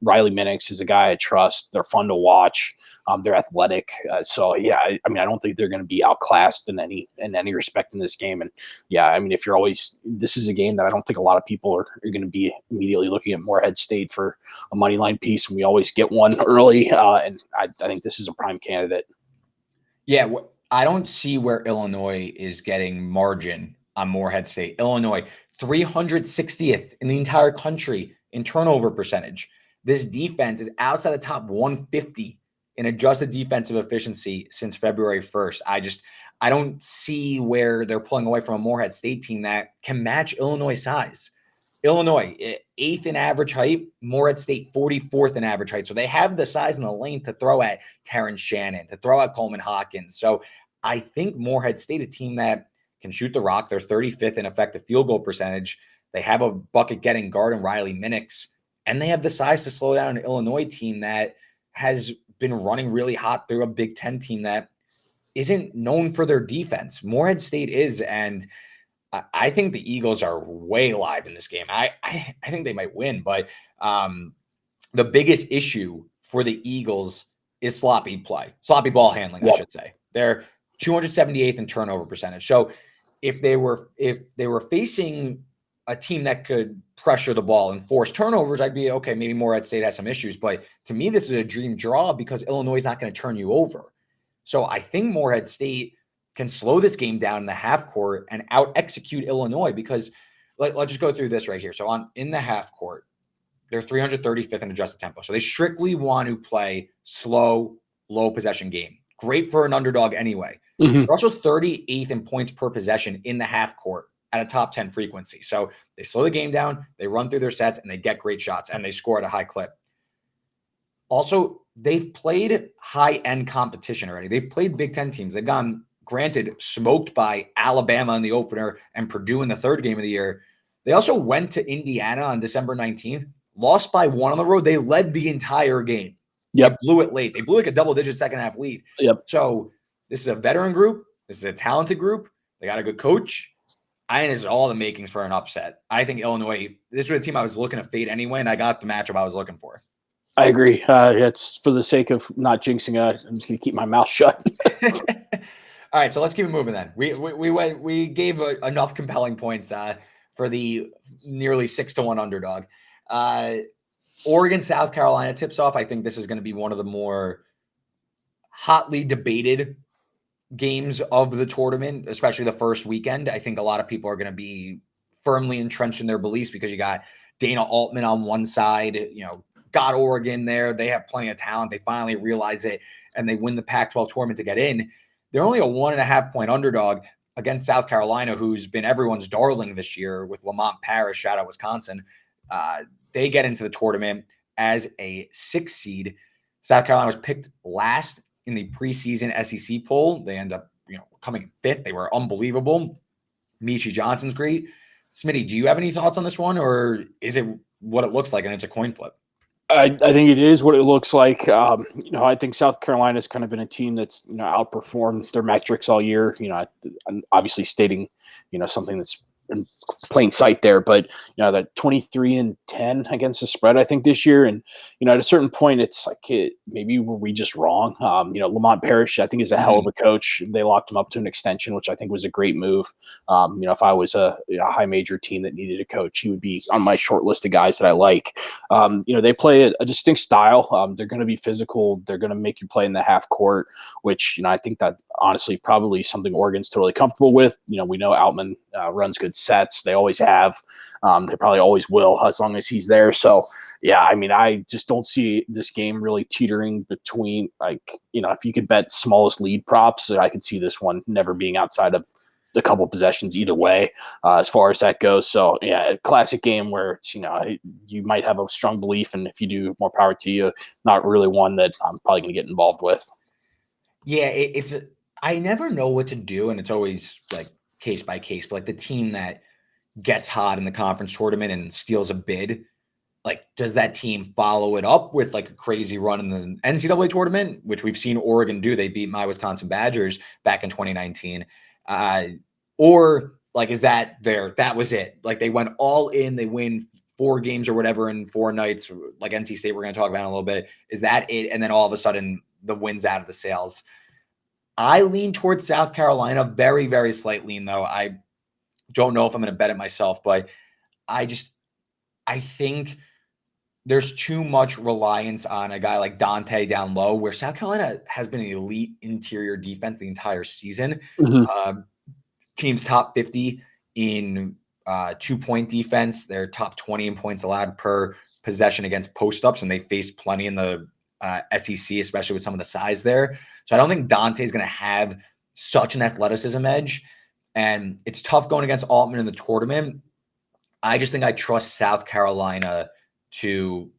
Riley Minix is a guy I trust. They're fun to watch. They're athletic. So, yeah, I don't think they're going to be outclassed in any respect in this game. And, yeah, if you're always – this is a game that I don't think a lot of people are going to be immediately looking at Morehead State for a money line piece, and we always get one early. And I think this is a prime candidate. Yeah, I don't see where Illinois is getting margin on Morehead State. Illinois, 360th in the entire country in turnover percentage. This defense is outside the top 150 in adjusted defensive efficiency since February 1st. I don't see where they're pulling away from a Morehead State team that can match Illinois' size. Illinois, 8th in average height, Morehead State 44th in average height. So they have the size and the length to throw at Terrence Shannon, to throw at Coleman Hawkins. So I think Morehead State, a team that can shoot the rock, they're 35th in effective field goal percentage. They have a bucket-getting guard in Riley Minix, and they have the size to slow down an Illinois team that has been running really hot through a Big Ten team that isn't known for their defense. Morehead State is, and I think the Eagles are way live in this game. I think they might win, but the biggest issue for the Eagles is sloppy ball handling, I should say. They're 278th in turnover percentage. So if they were facing a team that could pressure the ball and force turnovers, I'd be okay. Maybe Morehead State has some issues, but to me, this is a dream draw because Illinois is not going to turn you over. So I think Morehead State can slow this game down in the half court and out execute Illinois because let's just go through this right here. So in the half court, they're 335th in adjusted tempo. So they strictly want to play slow, low possession game. Great for an underdog anyway. Mm-hmm. They're also 38th in points per possession in the half court at a top 10 frequency. So they slow the game down, they run through their sets, and they get great shots, and they score at a high clip. Also, they've played high-end competition already. They've played Big Ten teams. They've gone, granted, smoked by Alabama in the opener and Purdue in the third game of the year. They also went to Indiana on December 19th, lost by 1 on the road. They led the entire game. Yep. They blew it late. They blew like a double-digit second-half lead. Yep. So this is a veteran group. This is a talented group. They got a good coach. I think this is all the makings for an upset. I think Illinois, this was a team I was looking to fade anyway, and I got the matchup I was looking for. I agree. It's for the sake of not jinxing it. I'm just going to keep my mouth shut. All right, so let's keep it moving then. We gave enough compelling points for the nearly 6-1 underdog. Oregon, South Carolina tips off. I think this is going to be one of the more hotly debated games of the tournament, especially the first weekend. I think a lot of people are going to be firmly entrenched in their beliefs because you got Dana Altman on one side, got Oregon there. They have plenty of talent. They finally realize it, and they win the Pac-12 tournament to get in. They're only a 1.5-point underdog against South Carolina, who's been everyone's darling this year with Lamont Paris, shout out Wisconsin. They get into the tournament as a 6 seed. South Carolina was picked last in the preseason SEC poll. They end up, coming 5th. They were unbelievable. Michi Johnson's great. Smitty, do you have any thoughts on this one, or is it what it looks like and it's a coin flip? I think it is what it looks like. I think South Carolina's kind of been a team that's, outperformed their metrics all year. I'm obviously stating, something that's in plain sight there, but that 23-10 against the spread, I think this year. And, at a certain point, it's like, maybe were we just wrong? Lamont Parrish, I think, is a hell of a coach. They locked him up to an extension, which I think was a great move. If I was a high major team that needed a coach, he would be on my short list of guys that I like. They play a distinct style. They're going to be physical. They're going to make you play in the half court, which, I think that honestly probably something Oregon's totally comfortable with. We know Altman runs good sets. They always have. They probably always will as long as he's there. So, yeah, I just don't see this game really teetering between, if you could bet smallest lead props, I could see this one never being outside of a couple possessions either way as far as that goes. So, yeah, a classic game where it's, you might have a strong belief, and if you do, more power to you. Not really one that I'm probably going to get involved with. Yeah, I never know what to do, and it's always like case by case, but like the team that gets hot in the conference tournament and steals a bid, like, does that team follow it up with like a crazy run in the NCAA tournament, which we've seen Oregon do? They beat my Wisconsin Badgers back in 2019. Or like, is that that was it? Like they went all in, they win 4 games or whatever in 4 nights, like NC State, we're going to talk about in a little bit. Is that it? And then all of a sudden the wind's out of the sails. I lean towards South Carolina, very, very slight lean though. I don't know if I'm going to bet it myself, but I think there's too much reliance on a guy like Dante down low, where South Carolina has been an elite interior defense the entire season. Teams top 50 in 2-point defense. They're top 20 in points allowed per possession against post-ups, and they faced plenty in the SEC, especially with some of the size there. So I don't think Dante is going to have such an athleticism edge, and it's tough going against Altman in the tournament. I just think I trust South Carolina to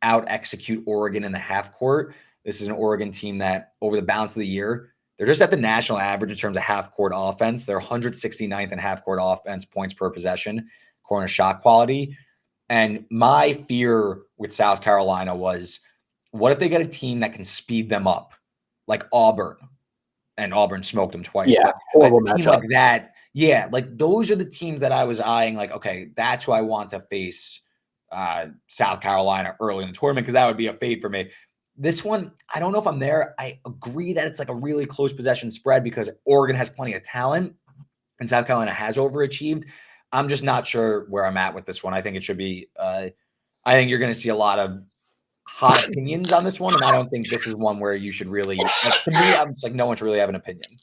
out-execute Oregon in the half court. This is an Oregon team that over the balance of the year, they're just at the national average in terms of half-court offense. They're 169th in half-court offense points per possession, corner shot quality. And my fear with South Carolina was, what if they get a team that can speed them up, like Auburn? And Auburn smoked them twice. Yeah, horrible matchup. Team like that. Yeah, like those are the teams that I was eyeing. Like, okay, that's who I want to face South Carolina early in the tournament, because that would be a fade for me. This one, I don't know if I'm there. I agree that it's like a really close possession spread because Oregon has plenty of talent and South Carolina has overachieved. I'm just not sure where I'm at with this one. I think it should be I think you're going to see a lot of hot opinions on this one, and I don't think this is one where you should really, like, to me, I'm just like, no one should really have an opinion.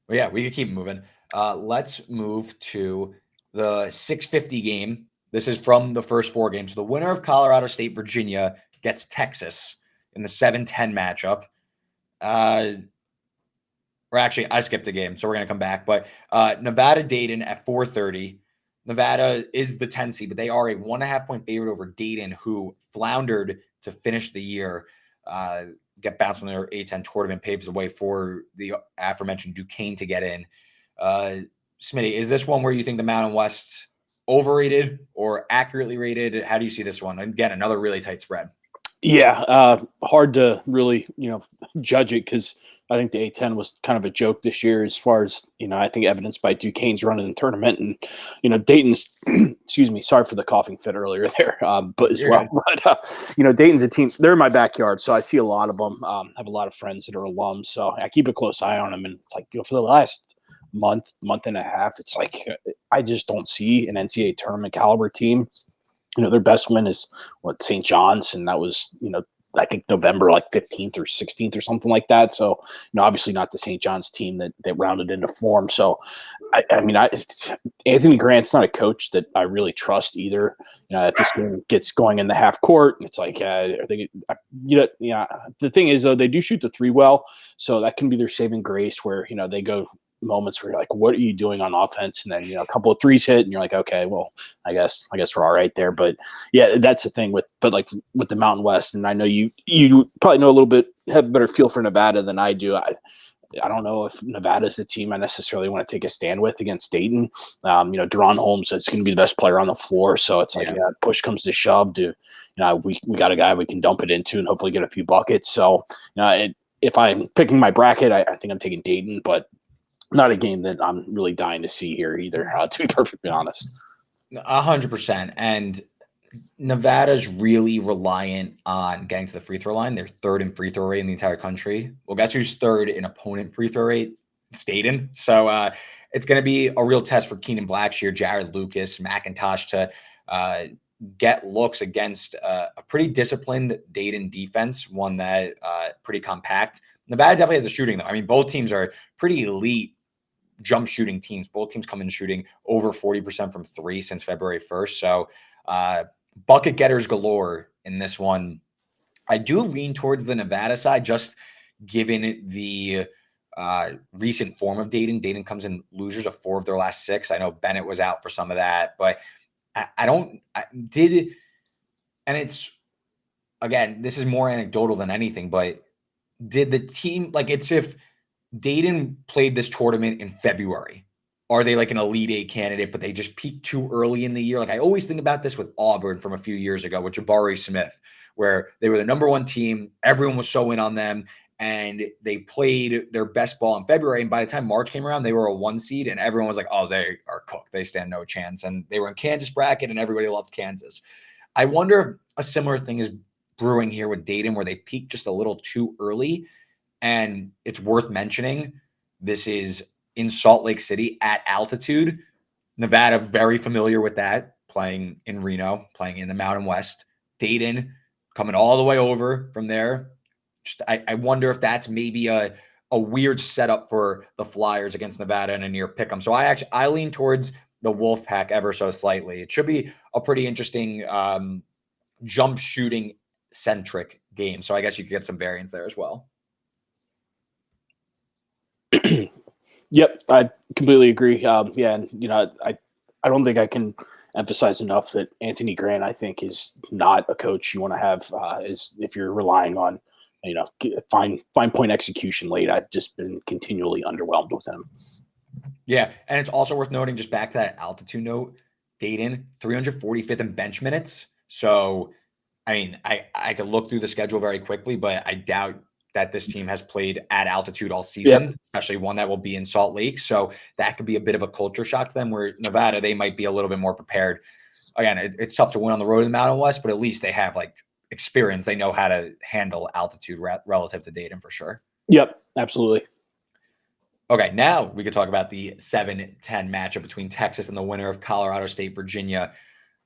But yeah, we could keep moving. Let's move to the 6:50 game. This is from the first 4 games. So the winner of Colorado State, Virginia gets Texas in the 7-10 matchup. Or actually, I skipped a game, so we're going to come back. But Nevada-Dayton at 4:30. Nevada is the 10 seed, but they are a 1.5-point favorite over Dayton, who floundered to finish the year. Get bounced from their A-10 tournament, paves the way for the aforementioned Duquesne to get in. Smitty, is this one where you think the Mountain West overrated or accurately rated? How do you see this one? Again, another really tight spread. Yeah, hard to really, judge it because I think the A-10 was kind of a joke this year as far as, I think evidenced by Duquesne's run in the tournament. And, Dayton's, excuse me, sorry for the coughing fit earlier there, but as well. But, Dayton's a team, they're in my backyard, so I see a lot of them. I have a lot of friends that are alums, so I keep a close eye on them. And it's like, for the last month and a half, it's like I just don't see an NCAA tournament caliber team. Their best win is St. John's, and that was, I think November 15th or 16th or something like that. So, obviously not the St. John's team that rounded into form. So, Anthony Grant's not a coach that I really trust either. If this game gets going in the half court, it's like, I think, the thing is though, they do shoot the 3 well. So that can be their saving grace where, they go moments where you're like, what are you doing on offense? And then, a couple of 3s hit and you're like, okay, well, I guess we're all right there. But yeah, that's the thing with the Mountain West. And I know you probably know a little bit, have a better feel for Nevada than I do. I don't know if Nevada is the team I necessarily want to take a stand with against Dayton. Deron Holmes is going to be the best player on the floor. So it's like, push comes to shove to, we got a guy we can dump it into and hopefully get a few buckets. So, if I'm picking my bracket, I think I'm taking Dayton, but not a game that I'm really dying to see here either, to be perfectly honest. 100%. And Nevada's really reliant on getting to the free throw line. They're 3rd in free throw rate in the entire country. Well, guess who's 3rd in opponent free throw rate? Dayton. So it's going to be a real test for Keenan Blackshear, Jared Lucas, McIntosh to get looks against a pretty disciplined Dayton defense, one that pretty compact. Nevada definitely has the shooting, though. I mean, both teams are pretty elite jump shooting teams. Both teams come in shooting over 40% from 3 since February 1st. So bucket getters galore in this one. I do lean towards the Nevada side, just given the recent form of Dayton. Dayton comes in losers of 4 of their last 6. I know Bennett was out for some of that, but and it's, again, this is more anecdotal than anything, but did the team, it's if Dayton played this tournament in February, are they like an Elite 8 candidate, but they just peaked too early in the year? I always think about this with Auburn from a few years ago with Jabari Smith, where they were the number one team. Everyone was so in on them, and they played their best ball in February. And by the time March came around, they were a 1 seed, and everyone was like, oh, they are cooked. They stand no chance. And they were in Kansas bracket, and everybody loved Kansas. I wonder if a similar thing is brewing here with Dayton, where they peaked just a little too early. And it's worth mentioning, this is in Salt Lake City at altitude. Nevada, very familiar with that, playing in Reno, playing in the Mountain West. Dayton, coming all the way over from there. I wonder if that's maybe a weird setup for the Flyers against Nevada in a near pick'em. So I lean towards the Wolfpack ever so slightly. It should be a pretty interesting jump shooting centric game. So I guess you could get some variance there as well. Yep, I completely agree. And I don't think I can emphasize enough that Anthony Grant, I think, is not a coach you want to have is if you're relying on, fine point execution late. I've just been continually underwhelmed with him. Yeah, and it's also worth noting, just back to that altitude note, Dayton, 345th in bench minutes. So, I mean, I could look through the schedule very quickly, but I doubt that this team has played at altitude all season, especially one that will be in Salt Lake. So that could be a bit of a culture shock to them, where Nevada, they might be a little bit more prepared. Again, it's tough to win on the road in the Mountain West, but at least they have experience. They know how to handle altitude relative to Dayton for sure. Yep, absolutely. Okay, now we could talk about the 7-10 matchup between Texas and the winner of Colorado State, Virginia.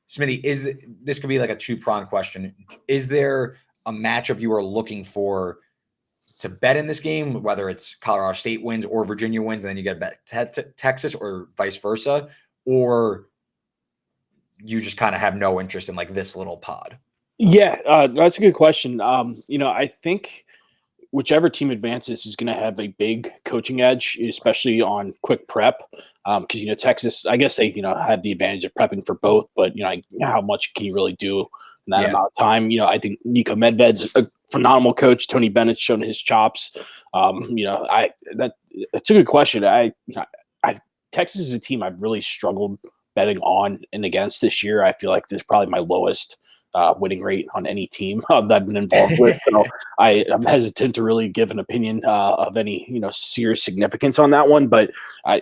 Smitty, this could be like a two-pronged question. Is there a matchup you are looking for to bet in this game, whether it's Colorado State wins or Virginia wins, and then you get a bet Texas, or vice versa, or you just kind of have no interest in this little pod? Yeah, that's a good question. I think whichever team advances is going to have a big coaching edge, especially on quick prep. Because, Texas, I guess they, had the advantage of prepping for both, but, how much can you really do in that amount of time? I think Nico Medved's a phenomenal coach. Tony Bennett's shown his chops. That's a good question. Texas is a team I've really struggled betting on and against this year. I feel like this is probably my lowest winning rate on any team that I've been involved with. So I'm hesitant to really give an opinion of any, serious significance on that one. But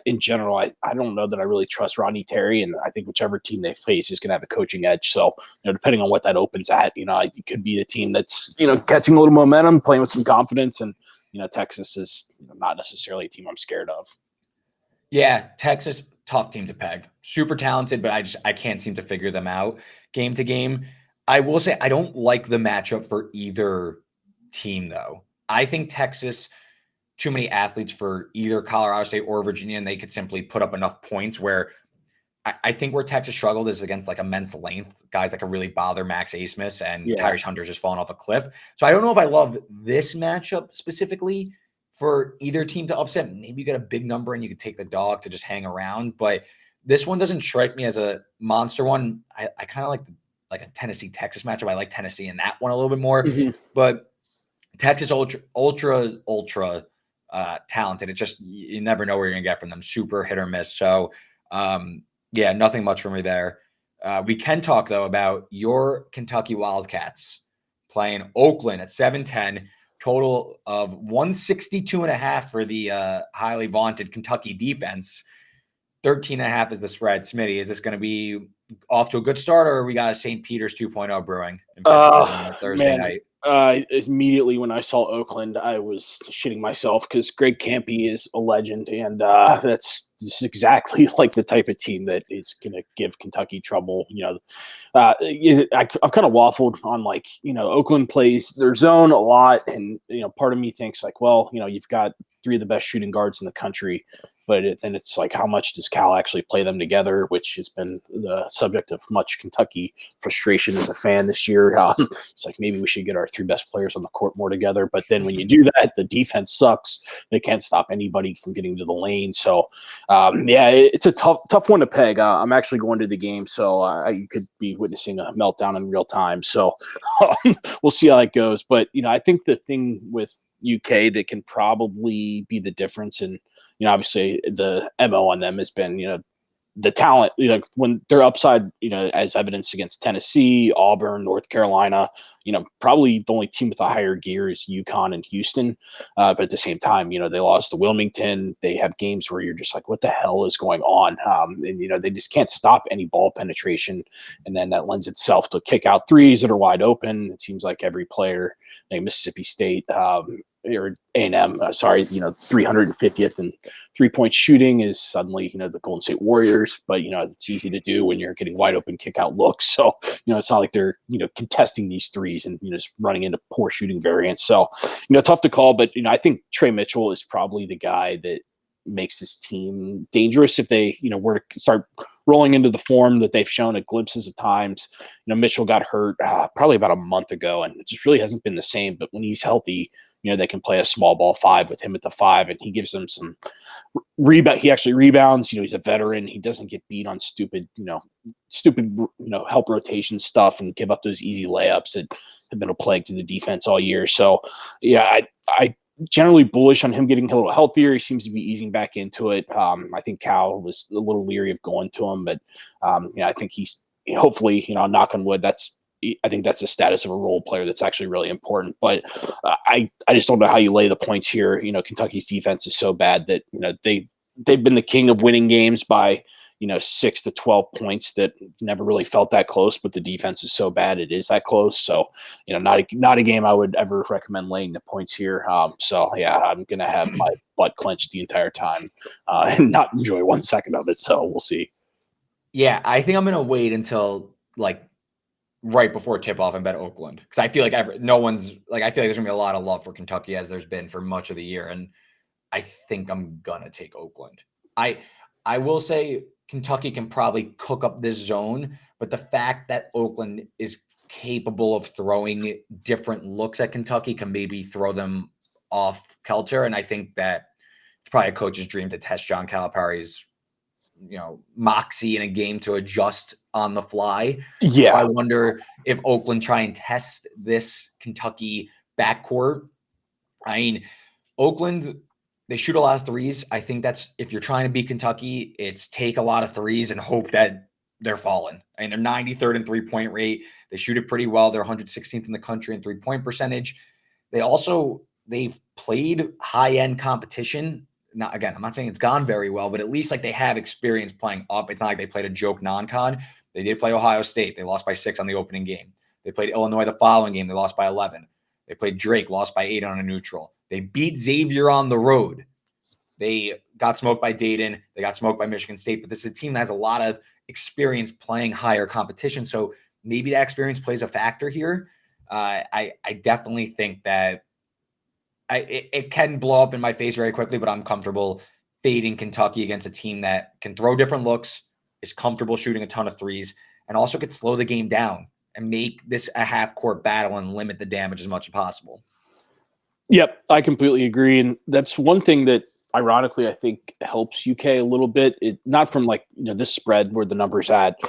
in general, I don't know that I really trust Rodney Terry, and I think whichever team they face is going to have a coaching edge. So, depending on what that opens at, it could be a team that's, catching a little momentum, playing with some confidence. And, Texas is not necessarily a team I'm scared of. Yeah, Texas, tough team to peg. Super talented, but I can't seem to figure them out game to game. I will say I don't like the matchup for either team, though. I think Texas, too many athletes for either Colorado State or Virginia, and they could simply put up enough points where I think where Texas struggled is against immense length, guys that can really bother Max Asmus, and Tyrese Hunter's just falling off a cliff. So I don't know if I love this matchup specifically for either team to upset. Maybe you get a big number and you could take the dog to just hang around, but this one doesn't strike me as a monster one. I kind of like a Tennessee-Texas matchup. I like Tennessee in that one a little bit more, but Texas ultra talented. It's just, you never know where you're gonna get from them. Super hit or miss. So nothing much for me there. We can talk though about your Kentucky Wildcats playing Oakland at 7-10, total of 162.5 for the highly vaunted Kentucky defense. 13.5 is the spread. Smitty, is this going to be off to a good start, or we got a St. Peter's 2.0 brewing in on Thursday night? Immediately when I saw Oakland, I was shitting myself because Greg Kampe is a legend, and that's just exactly the type of team that is going to give Kentucky trouble. I've kind of waffled on Oakland plays their zone a lot, and part of me thinks you've got three of the best shooting guards in the country. But then it's how much does Cal actually play them together, which has been the subject of much Kentucky frustration as a fan this year. It's maybe we should get our three best players on the court more together. But then when you do that, the defense sucks. They can't stop anybody from getting to the lane. So, it's a tough one to peg. I'm actually going to the game, so you could be witnessing a meltdown in real time. So we'll see how it goes. But, I think the thing with UK that can probably be the difference in, obviously the MO on them has been, the talent, when they're upside, as evidenced against Tennessee, Auburn, North Carolina, probably the only team with a higher gear is UConn and Houston. But at the same time, they lost to Wilmington. They have games where you're just like, what the hell is going on? And they just can't stop any ball penetration. And then that lends itself to kick out threes that are wide open. It seems like every player, like Mississippi State, or A&M, 350th and 3-point shooting is suddenly, the Golden State Warriors, but, it's easy to do when you're getting wide open kick out looks. So, it's not like they're, contesting these threes and, just running into poor shooting variants. So, tough to call, but, I think Trey Mitchell is probably the guy that makes this team dangerous if they, were to start rolling into the form that they've shown at glimpses of times. Mitchell got hurt probably about a month ago, and it just really hasn't been the same. But when he's healthy, they can play a small ball 5 with him at the 5, and he gives them some rebound. He actually rebounds. He's a veteran. He doesn't get beat on stupid help rotation stuff and give up those easy layups that have been a plague to the defense all year. So, yeah, I generally bullish on him getting a little healthier. He seems to be easing back into it. I think Cal was a little leery of going to him, but I think he's hopefully, knock on wood, I think that's the status of a role player that's actually really important. But I just don't know how you lay the points here. Kentucky's defense is so bad that they've been the king of winning games by 6 to 12 points that never really felt that close. But the defense is so bad it is that close. So not a game I would ever recommend laying the points here. So yeah, I'm gonna have my butt clenched the entire time and not enjoy 1 second of it. So we'll see. Yeah, I think I'm gonna wait until right before tip-off and bet Oakland, because I feel like I feel like there's gonna be a lot of love for Kentucky as there's been for much of the year, and I think I'm gonna take Oakland. I will say Kentucky can probably cook up this zone, but the fact that Oakland is capable of throwing different looks at Kentucky can maybe throw them off kilter, and I think that it's probably a coach's dream to test John Calipari's moxie in a game to adjust on the fly. Yeah. So I wonder if Oakland try and test this Kentucky backcourt. I mean, Oakland, they shoot a lot of threes. I think that's, if you're trying to beat Kentucky, it's take a lot of threes and hope that they're falling. I mean, they're 93rd in 3-point rate. They shoot it pretty well. They're 116th in the country in 3-point percentage. They've played high-end competition. Now, again, I'm not saying it's gone very well, but at least they have experience playing up. It's not like they played a joke non-con. They did play Ohio State. They lost by 6 on the opening game. They played Illinois the following game. They lost by 11. They played Drake, lost by 8 on a neutral. They beat Xavier on the road. They got smoked by Dayton. They got smoked by Michigan State. But this is a team that has a lot of experience playing higher competition. So maybe that experience plays a factor here. I definitely think that it can blow up in my face very quickly, but I'm comfortable fading Kentucky against a team that can throw different looks, is comfortable shooting a ton of threes, and also could slow the game down and make this a half-court battle and limit the damage as much as possible. Yep, I completely agree. And that's one thing that, ironically, I think helps UK a little bit. Not from this spread where the numbers at,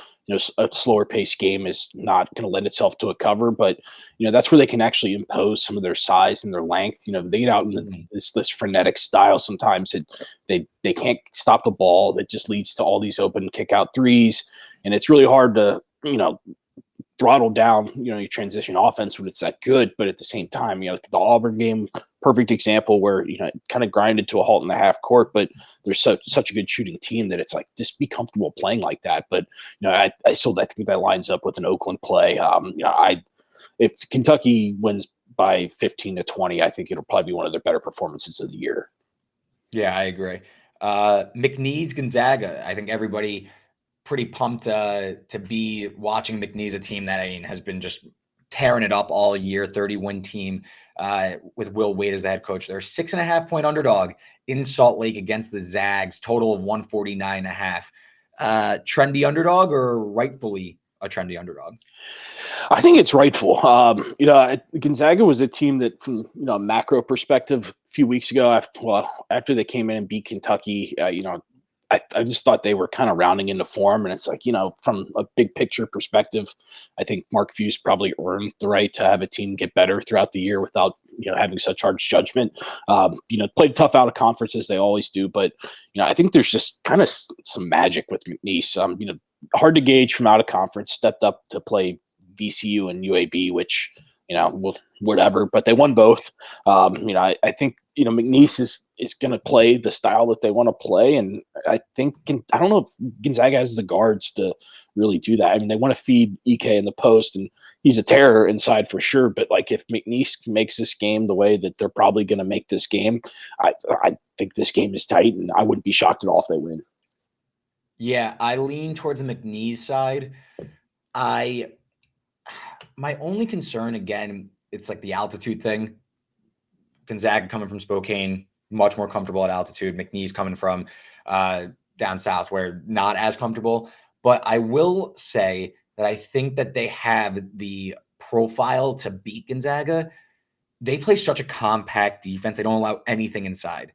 a slower paced game is not going to lend itself to a cover, but that's where they can actually impose some of their size and their length. They get out in this frenetic style sometimes that they can't stop the ball. That just leads to all these open kick out threes, and it's really hard to throttle down your transition offense when it's that good. But at the same time, the Auburn game, perfect example where it kind of grinded to a halt in the half court, but there's such a good shooting team that it's just be comfortable playing like that. But I think that lines up with an Oakland play. If Kentucky wins by 15 to 20, I think it'll probably be one of their better performances of the year. Yeah, I agree. McNeese-Gonzaga, I think everybody pretty pumped to be watching McNeese, a team that has been just tearing it up all year, 30-win team with Will Wade as the head coach. They're a 6.5-point underdog in Salt Lake against the Zags, total of 149.5. Trendy underdog or rightfully a trendy underdog? I think it's rightful. Gonzaga was a team that, from a macro perspective, a few weeks ago, after they came in and beat Kentucky, I just thought they were kind of rounding into form. And it's like, from a big picture perspective, I think Mark Few's probably earned the right to have a team get better throughout the year without, having such harsh judgment. Played tough out of conference as they always do. But, I think there's just kind of some magic with McNeese. Hard to gauge from out of conference, stepped up to play VCU and UAB, which, whatever, but they won both. I think, McNeese is going to play the style that they want to play. And I think, I don't know if Gonzaga has the guards to really do that. I mean, they want to feed EK in the post, and he's a terror inside for sure. But like, if McNeese makes this game the way that they're probably going to make this game, I think this game is tight, and I wouldn't be shocked at all if they win. Yeah, I lean towards the McNeese side. My only concern, again, it's like the altitude thing. Gonzaga coming from Spokane, much more comfortable at altitude. McNeese coming from down south, where not as comfortable. But I will say that I think that they have the profile to beat Gonzaga. They play such a compact defense. They don't allow anything inside.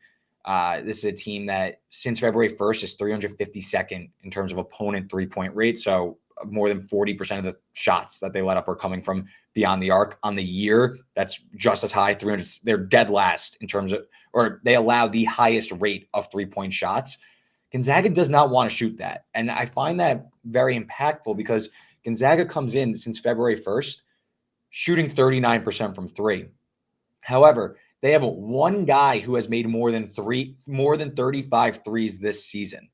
This is a team that since February 1st is 352nd in terms of opponent three-point rate. So more than 40% of the shots that they let up are coming from beyond the arc. On the year, that's just as high, 300. They're dead last in terms of, or they allow the highest rate of three-point shots. Gonzaga does not want to shoot that. And I find that very impactful because Gonzaga comes in since February 1st shooting 39% from three. However, they have one guy who has made more than 35 threes this season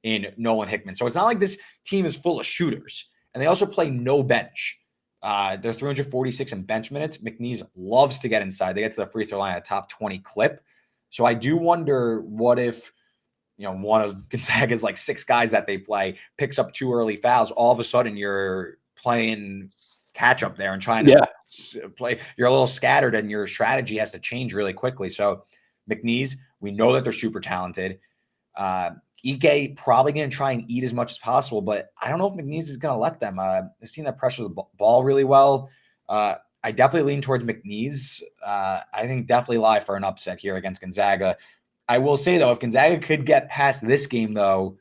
in Nolan Hickman. So it's not like this team is full of shooters. And they also play no bench. They're 346 in bench minutes. McNeese loves to get inside. They get to the free throw line at a top 20 clip. So I do wonder what if, one of Gonzaga's like six guys that they play picks up 2 early fouls. All of a sudden you're playing catch up there and trying to play. You're a little scattered and your strategy has to change really quickly. So McNeese, we know that they're super talented. Ike probably going to try and eat as much as possible, but I don't know if McNeese is going to let them. They've seen that pressure the ball really well. I definitely lean towards McNeese. I think definitely lie for an upset here against Gonzaga. I will say, though, if Gonzaga could get past this game, though,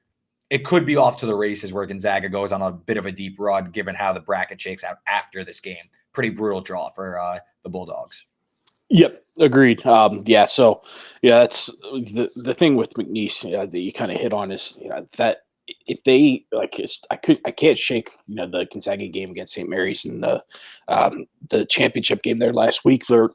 it could be off to the races where Gonzaga goes on a bit of a deep run, given how the bracket shakes out after this game. Pretty brutal draw for the Bulldogs. Yep, agreed. So that's the thing with McNeese that you kind of hit on is that if they I can't shake the Gonzaga game against St. Mary's and the championship game there last week. They're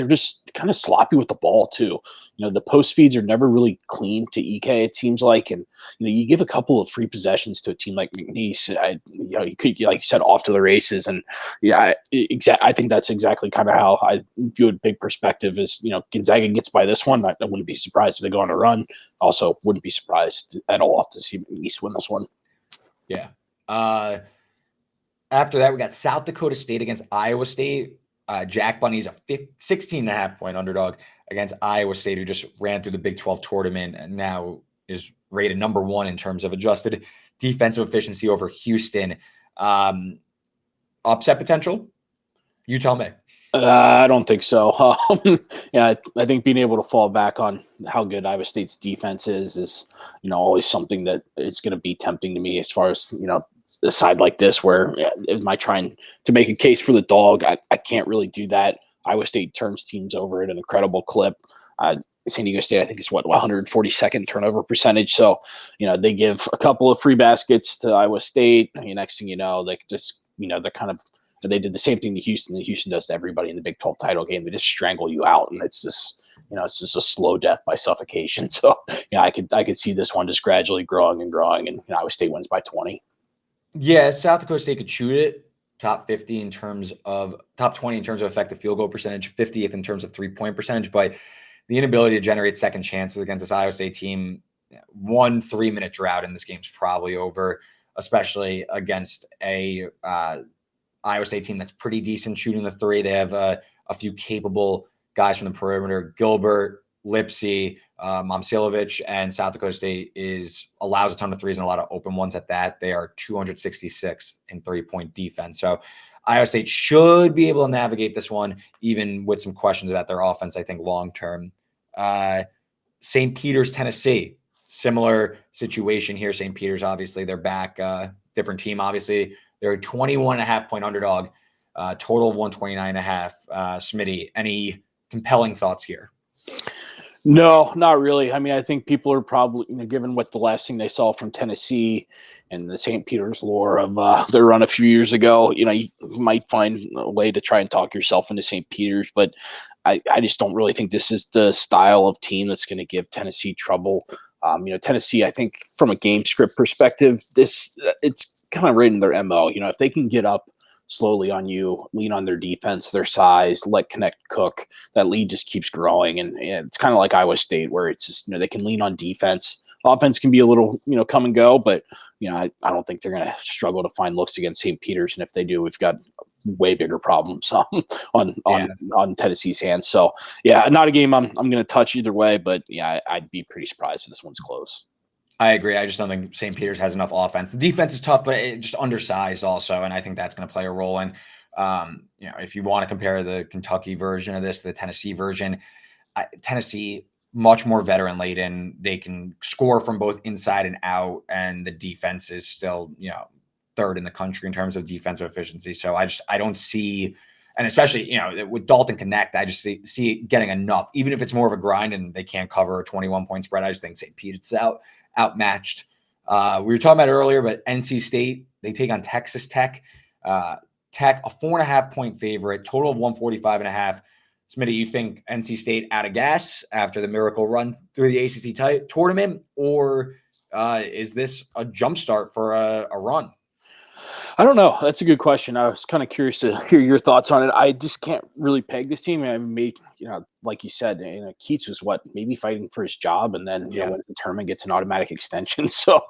just kind of sloppy with the ball too. The post feeds are never really clean to EK, it seems like, and you give a couple of free possessions to a team like McNeese, you could, like you said, off to the races. And I think that's exactly kind of how I view it. Big perspective is Gonzaga gets by this one. I wouldn't be surprised if they go on a run. Also, wouldn't be surprised at all to see McNeese win this one. Yeah. After that, we got South Dakota State against Iowa State. Jack Bunny's a 16.5 point underdog against Iowa State, who just ran through the Big 12 tournament and now is rated number 1 in terms of adjusted defensive efficiency over Houston. Upset potential? You tell me. I don't think so. I think being able to fall back on how good Iowa State's defense is always something that is going to be tempting to me as far as, a side like this where am I trying to make a case for the dog? I can't really do that. Iowa State turns teams over at an incredible clip. San Diego State, I think, is 142nd turnover percentage. So, they give a couple of free baskets to Iowa State. Next thing you know, they just, they're kind of, they did the same thing to Houston that Houston does to everybody in the Big 12 title game. They just strangle you out, and it's just, it's just a slow death by suffocation. So, I could see this one just gradually growing, and Iowa State wins by 20. Yeah, South Dakota State could shoot it. Top 20 in terms of effective field goal percentage, 50th in terms of 3-point percentage, but the inability to generate second chances against this Iowa State team, 1 3-minute drought in this game is probably over, especially against a Iowa State team that's pretty decent shooting the three. They have a few capable guys from the perimeter, Gilbert, Lipsy, Momcilovic, and South Dakota State allows a ton of threes and a lot of open ones at that. They are 266 in 3-point defense. So Iowa State should be able to navigate this one, even with some questions about their offense, I think, long-term. St. Peter's, Tennessee. Similar situation here. St. Peter's, obviously, they're back. Different team, obviously. They're a 21.5-point underdog. Total of 129.5. Smitty, any compelling thoughts here? No, not really. I mean, I think people are probably, given what the last thing they saw from Tennessee and the St. Peter's lore of their run a few years ago, you might find a way to try and talk yourself into St. Peter's, but I just don't really think this is the style of team that's going to give Tennessee trouble. Tennessee, I think from a game script perspective, it's kind of right in their MO. If they can get up slowly on you, lean on their defense, their size, let Connect cook, that lead just keeps growing. And it's kind of like Iowa State, where it's just, they can lean on defense. Offense can be a little, come and go, but, I don't think they're going to struggle to find looks against St. Peter's. And if they do, we've got way bigger problems on Tennessee's hands. So, yeah, not a game I'm going to touch either way, but, yeah, I'd be pretty surprised if this one's close. I agree. I just don't think St. Peter's has enough offense. The defense is tough, but it's just undersized also, and I think that's going to play a role in. If you want to compare the Kentucky version of this to the Tennessee version, Tennessee much more veteran laden. They can score from both inside and out, and the defense is still third in the country in terms of defensive efficiency. So I don't see. And especially, with Dalton Connect, I just see it getting enough, even if it's more of a grind and they can't cover a 21-point spread. I just think St. Peter's outmatched. We were talking about it earlier, but NC State, they take on Texas Tech. Tech, a 4.5-point favorite, total of 145.5. Smitty, you think NC State out of gas after the miracle run through the ACC tournament, or is this a jumpstart for a run? I don't know. That's a good question. I was kind of curious to hear your thoughts on it. I just can't really peg this team. I mean, like you said, Keats was maybe fighting for his job, and then when the tournament gets an automatic extension. So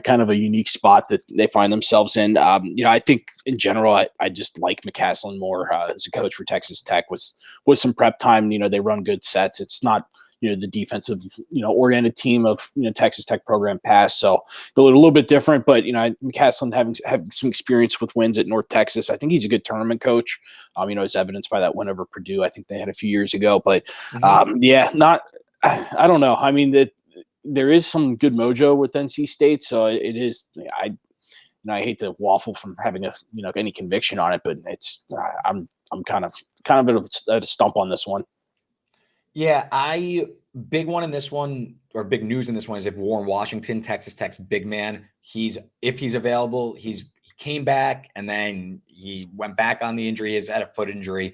kind of a unique spot that they find themselves in. I think in general, I just like McCaslin more as a coach for Texas Tech. With some prep time, they run good sets. It's not the defensive, oriented team of, Texas Tech program pass. So a little bit different, but, McCaslin having some experience with wins at North Texas. I think he's a good tournament coach. As evidenced by that win over Purdue, I think they had a few years ago, but I don't know. I mean, there is some good mojo with NC State. So it is, I hate to waffle from having any conviction on it, but I'm kind of at a stump on this one. Yeah, big one in this one, or big news in this one, is if Warren Washington, Texas Tech's big man, if he's available, he came back and then he went back on the injury. He's had a foot injury.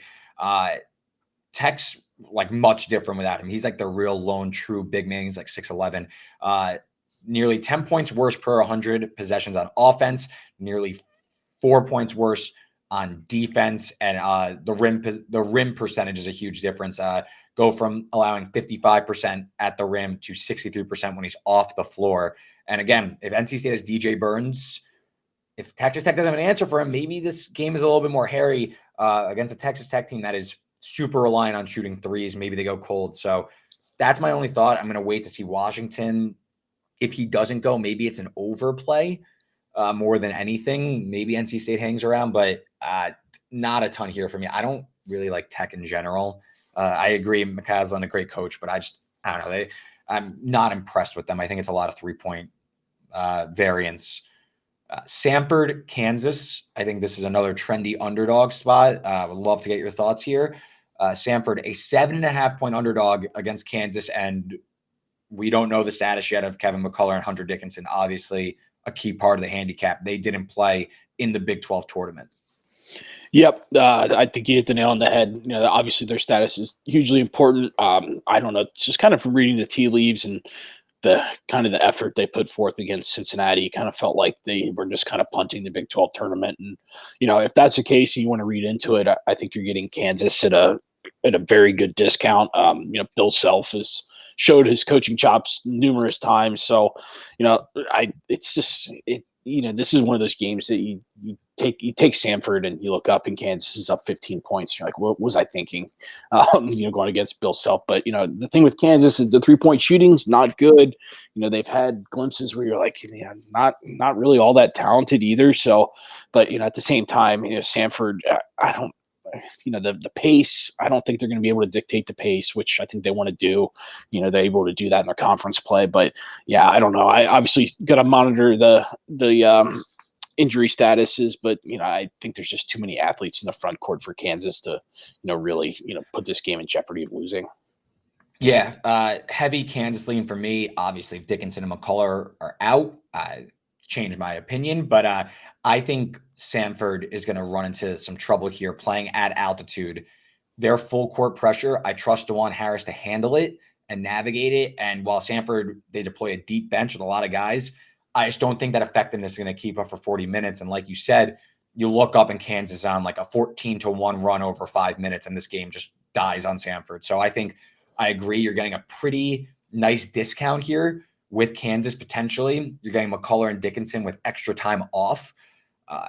Tech's much different without him. He's the real lone true big man. He's 6'11". Nearly 10 points worse per 100 possessions on offense, nearly 4 points worse on defense, and the rim percentage is a huge difference. Go from allowing 55% at the rim to 63% when he's off the floor. And again, if NC State has DJ Burns, if Texas Tech doesn't have an answer for him, maybe this game is a little bit more hairy against a Texas Tech team that is super reliant on shooting threes. Maybe they go cold. So that's my only thought. I'm going to wait to see Washington. If he doesn't go, maybe it's an overplay more than anything. Maybe NC State hangs around, but not a ton here for me. I don't really like Tech in general. I agree, McCaslin, a great coach, but I don't know. I'm not impressed with them. I think it's a lot of 3-point variance. Samford-Kansas, I think this is another trendy underdog spot. Would love to get your thoughts here. Samford, a 7.5-point underdog against Kansas, and we don't know the status yet of Kevin McCullough and Hunter Dickinson. Obviously, a key part of the handicap. They didn't play in the Big 12 tournament. Yep. I think you hit the nail on the head. Obviously their status is hugely important. I don't know, just kind of from reading the tea leaves and the kind of the effort they put forth against Cincinnati, kind of felt like they were just kind of punting the Big 12 tournament. And, if that's the case, and you want to read into it, I think you're getting Kansas at a very good discount. Bill Self has showed his coaching chops numerous times. So, this is one of those games that you take Samford and you look up and Kansas is up 15 points. You're like, what was I thinking? Going against Bill Self. But, the thing with Kansas is the 3-point shooting's not good. They've had glimpses where you're like, not really all that talented either. So, but, at the same time, Samford, the pace. I don't think they're going to be able to dictate the pace, which I think they want to do. They're able to do that in their conference play. But yeah, I don't know. I obviously got to monitor the injury statuses, but I think there's just too many athletes in the front court for Kansas to really put this game in jeopardy of losing. Yeah, heavy Kansas lean for me. Obviously, if Dickinson and McCullough are out, I changed my opinion. But I think Samford is going to run into some trouble here playing at altitude. Their full court pressure, I trust DeJuan Harris to handle it and navigate it. And while Samford, they deploy a deep bench with a lot of guys, I just don't think that effectiveness is going to keep up for 40 minutes. And like you said, you look up in Kansas on like a 14-1 run over 5 minutes, and this game just dies on Samford. So I think I agree. You're getting a pretty nice discount here with Kansas potentially. You're getting McCullough and Dickinson with extra time off.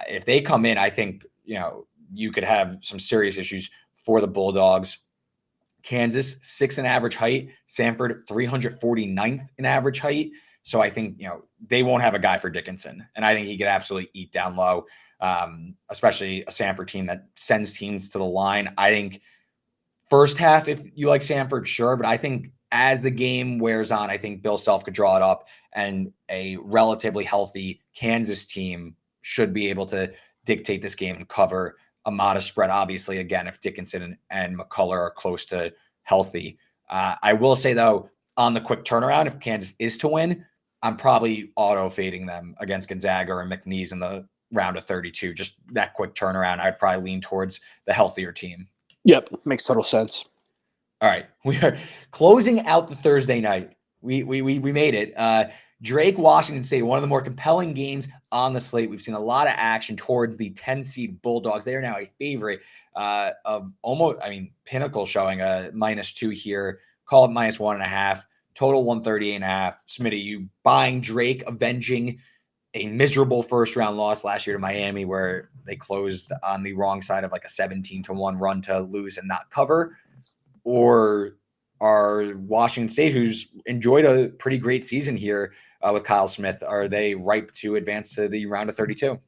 If they come in, I think, you could have some serious issues for the Bulldogs. Kansas, 6th in average height. Samford, 349th in average height. So I think, they won't have a guy for Dickinson. And I think he could absolutely eat down low, especially a Samford team that sends teams to the line. I think first half, if you like Samford, sure. But I think as the game wears on, I think Bill Self could draw it up, and a relatively healthy Kansas team should be able to dictate this game and cover a modest spread. Obviously, again, if Dickinson and McCullough are close to healthy. I will say, though, on the quick turnaround, if Kansas is to win, I'm probably auto-fading them against Gonzaga or McNeese in the round of 32. Just that quick turnaround, I'd probably lean towards the healthier team. Yep, makes total sense. All right, we are closing out the Thursday night. We made it. Drake, Washington State, one of the more compelling games on the slate. We've seen a lot of action towards the 10-seed Bulldogs. They are now a favorite of almost, Pinnacle showing a -2 here. Call it -1.5. Total 138.5. Smitty, you buying Drake, avenging a miserable first-round loss last year to Miami, where they closed on the wrong side of like a 17-1 run to lose and not cover? Or are Washington State, who's enjoyed a pretty great season here with Kyle Smith, are they ripe to advance to the round of 32?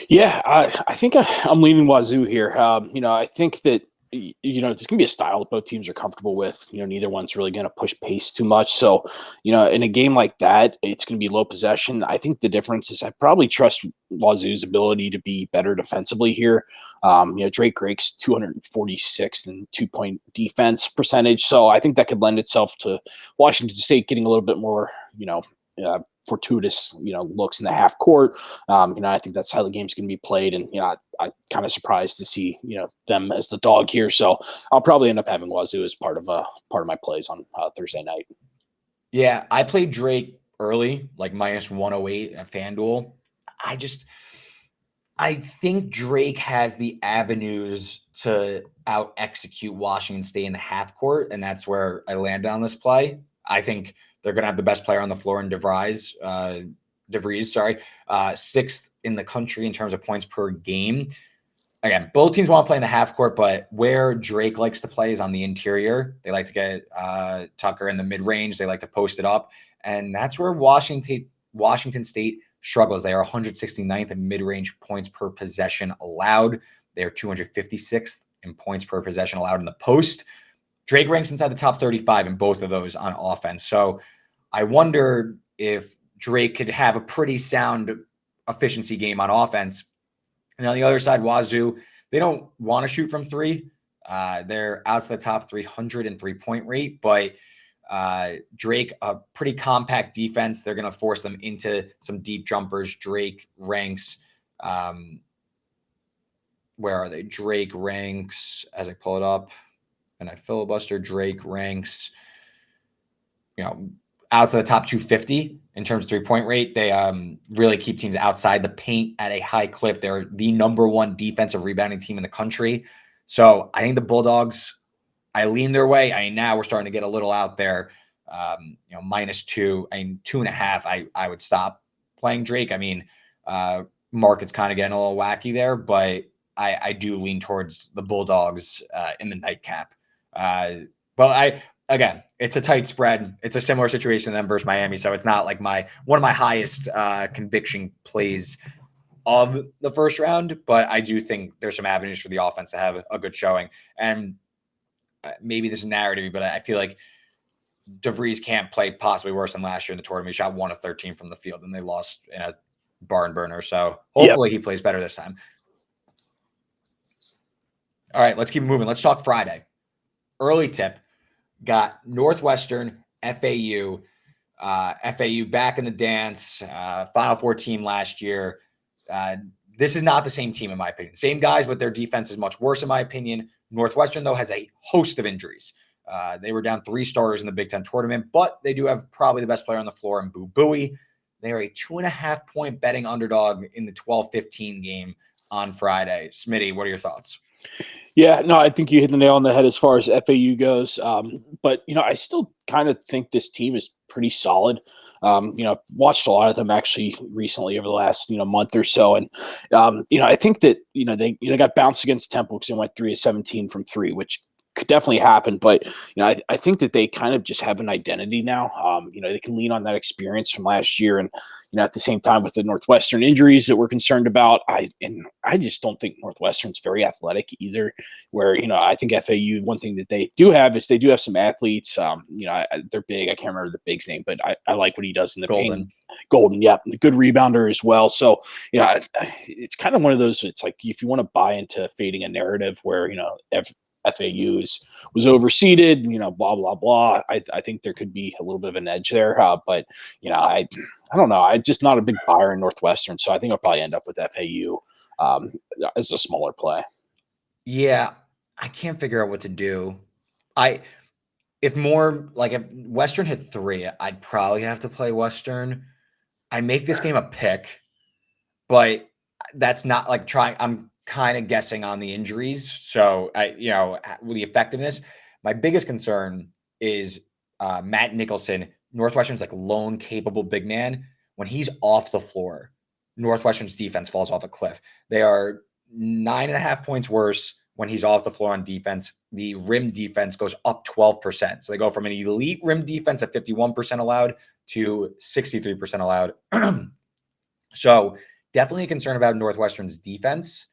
Yeah, I think I'm leaning Wazoo here. I think that there's going to be a style that both teams are comfortable with. Neither one's really going to push pace too much. So, in a game like that, it's going to be low possession. I think the difference is I probably trust Wazoo's ability to be better defensively here. Drake Rake's 246th in 2-point defense percentage. So I think that could lend itself to Washington State getting a little bit more, fortuitous, looks in the half court. I think that's how the game's going to be played. And, I'm kind of surprised to see, them as the dog here. So I'll probably end up having Wazoo as part of my plays on Thursday night. Yeah, I played Drake early, like -108 at FanDuel. I think Drake has the avenues to out execute Washington State in the half court, and that's where I landed on this play. I think they're going to have the best player on the floor in DeVries, 6th in the country in terms of points per game. Again, both teams want to play in the half court, but where Drake likes to play is on the interior. They like to get Tucker in the mid-range. They like to post it up. And that's where Washington State struggles. They are 169th in mid-range points per possession allowed. They are 256th in points per possession allowed in the post. Drake ranks inside the top 35 in both of those on offense. So I wonder if Drake could have a pretty sound efficiency game on offense. And on the other side, Wazoo, they don't want to shoot from three. They're out to the top 300 in three-point rate, but Drake, a pretty compact defense. They're going to force them into some deep jumpers. Drake ranks, where are they? Drake ranks, as I pull it up and I filibuster, Drake ranks, out to the top 250 in terms of three-point rate. They really keep teams outside the paint at a high clip. They're the #1 defensive rebounding team in the country. So I think the Bulldogs, I lean their way. Now we're starting to get a little out there. -2, -2.5. I would stop playing Drake. Market's kind of getting a little wacky there, but I do lean towards the Bulldogs in the nightcap. Again, it's a tight spread. It's a similar situation to them versus Miami, so it's not like one of my highest conviction plays of the first round, but I do think there's some avenues for the offense to have a good showing. And maybe this is narrative, but I feel like DeVries can't play possibly worse than last year in the tournament. He shot 1 of 13 from the field, and they lost in a barn burner. So hopefully he plays better this time. All right, let's keep moving. Let's talk Friday. Early tip, got Northwestern, FAU. FAU back in the dance, Final Four team last year. This is not the same team, in my opinion. Same guys, but their defense is much worse, in my opinion. Northwestern, though, has a host of injuries. They were down 3 starters in the Big Ten tournament, but they do have probably the best player on the floor in Boo Buie. They are a 2.5-point betting underdog in the 12-15 game on Friday. Smitty, what are your thoughts? Yeah, no, I think you hit the nail on the head as far as FAU goes. But, I still kind of think this team is pretty solid. I've watched a lot of them actually recently over the last, month or so. And, I think that, they got bounced against Temple because they went 3 of 17 from 3, which could definitely happen. But, I think that they kind of just have an identity now. They can lean on that experience from last year. And, at the same time with the Northwestern injuries that we're concerned about, I just don't think Northwestern's very athletic either, where, I think FAU, one thing that they do have is they do have some athletes. They're big. I can't remember the big's name, but I like what he does in the paint. Golden, yeah, a good rebounder as well. So, it's kind of one of those, it's like if you want to buy into fading a narrative where, FAU was overseeded, blah, blah, blah. I think there could be a little bit of an edge there. But, I don't know. I'm just not a big buyer in Northwestern. So I think I'll probably end up with FAU as a smaller play. Yeah, I can't figure out what to do. If Western hit 3, I'd probably have to play Western. I make this game a pick, but that's not like trying. I'm kind of guessing on the injuries. So with the effectiveness, my biggest concern is Matt Nicholson, Northwestern's like lone capable big man. When he's off the floor, Northwestern's defense falls off a cliff. They are 9.5 points worse when he's off the floor on defense. The rim defense goes up 12%. So they go from an elite rim defense at 51% allowed to 63% allowed. So definitely a concern about Northwestern's defense.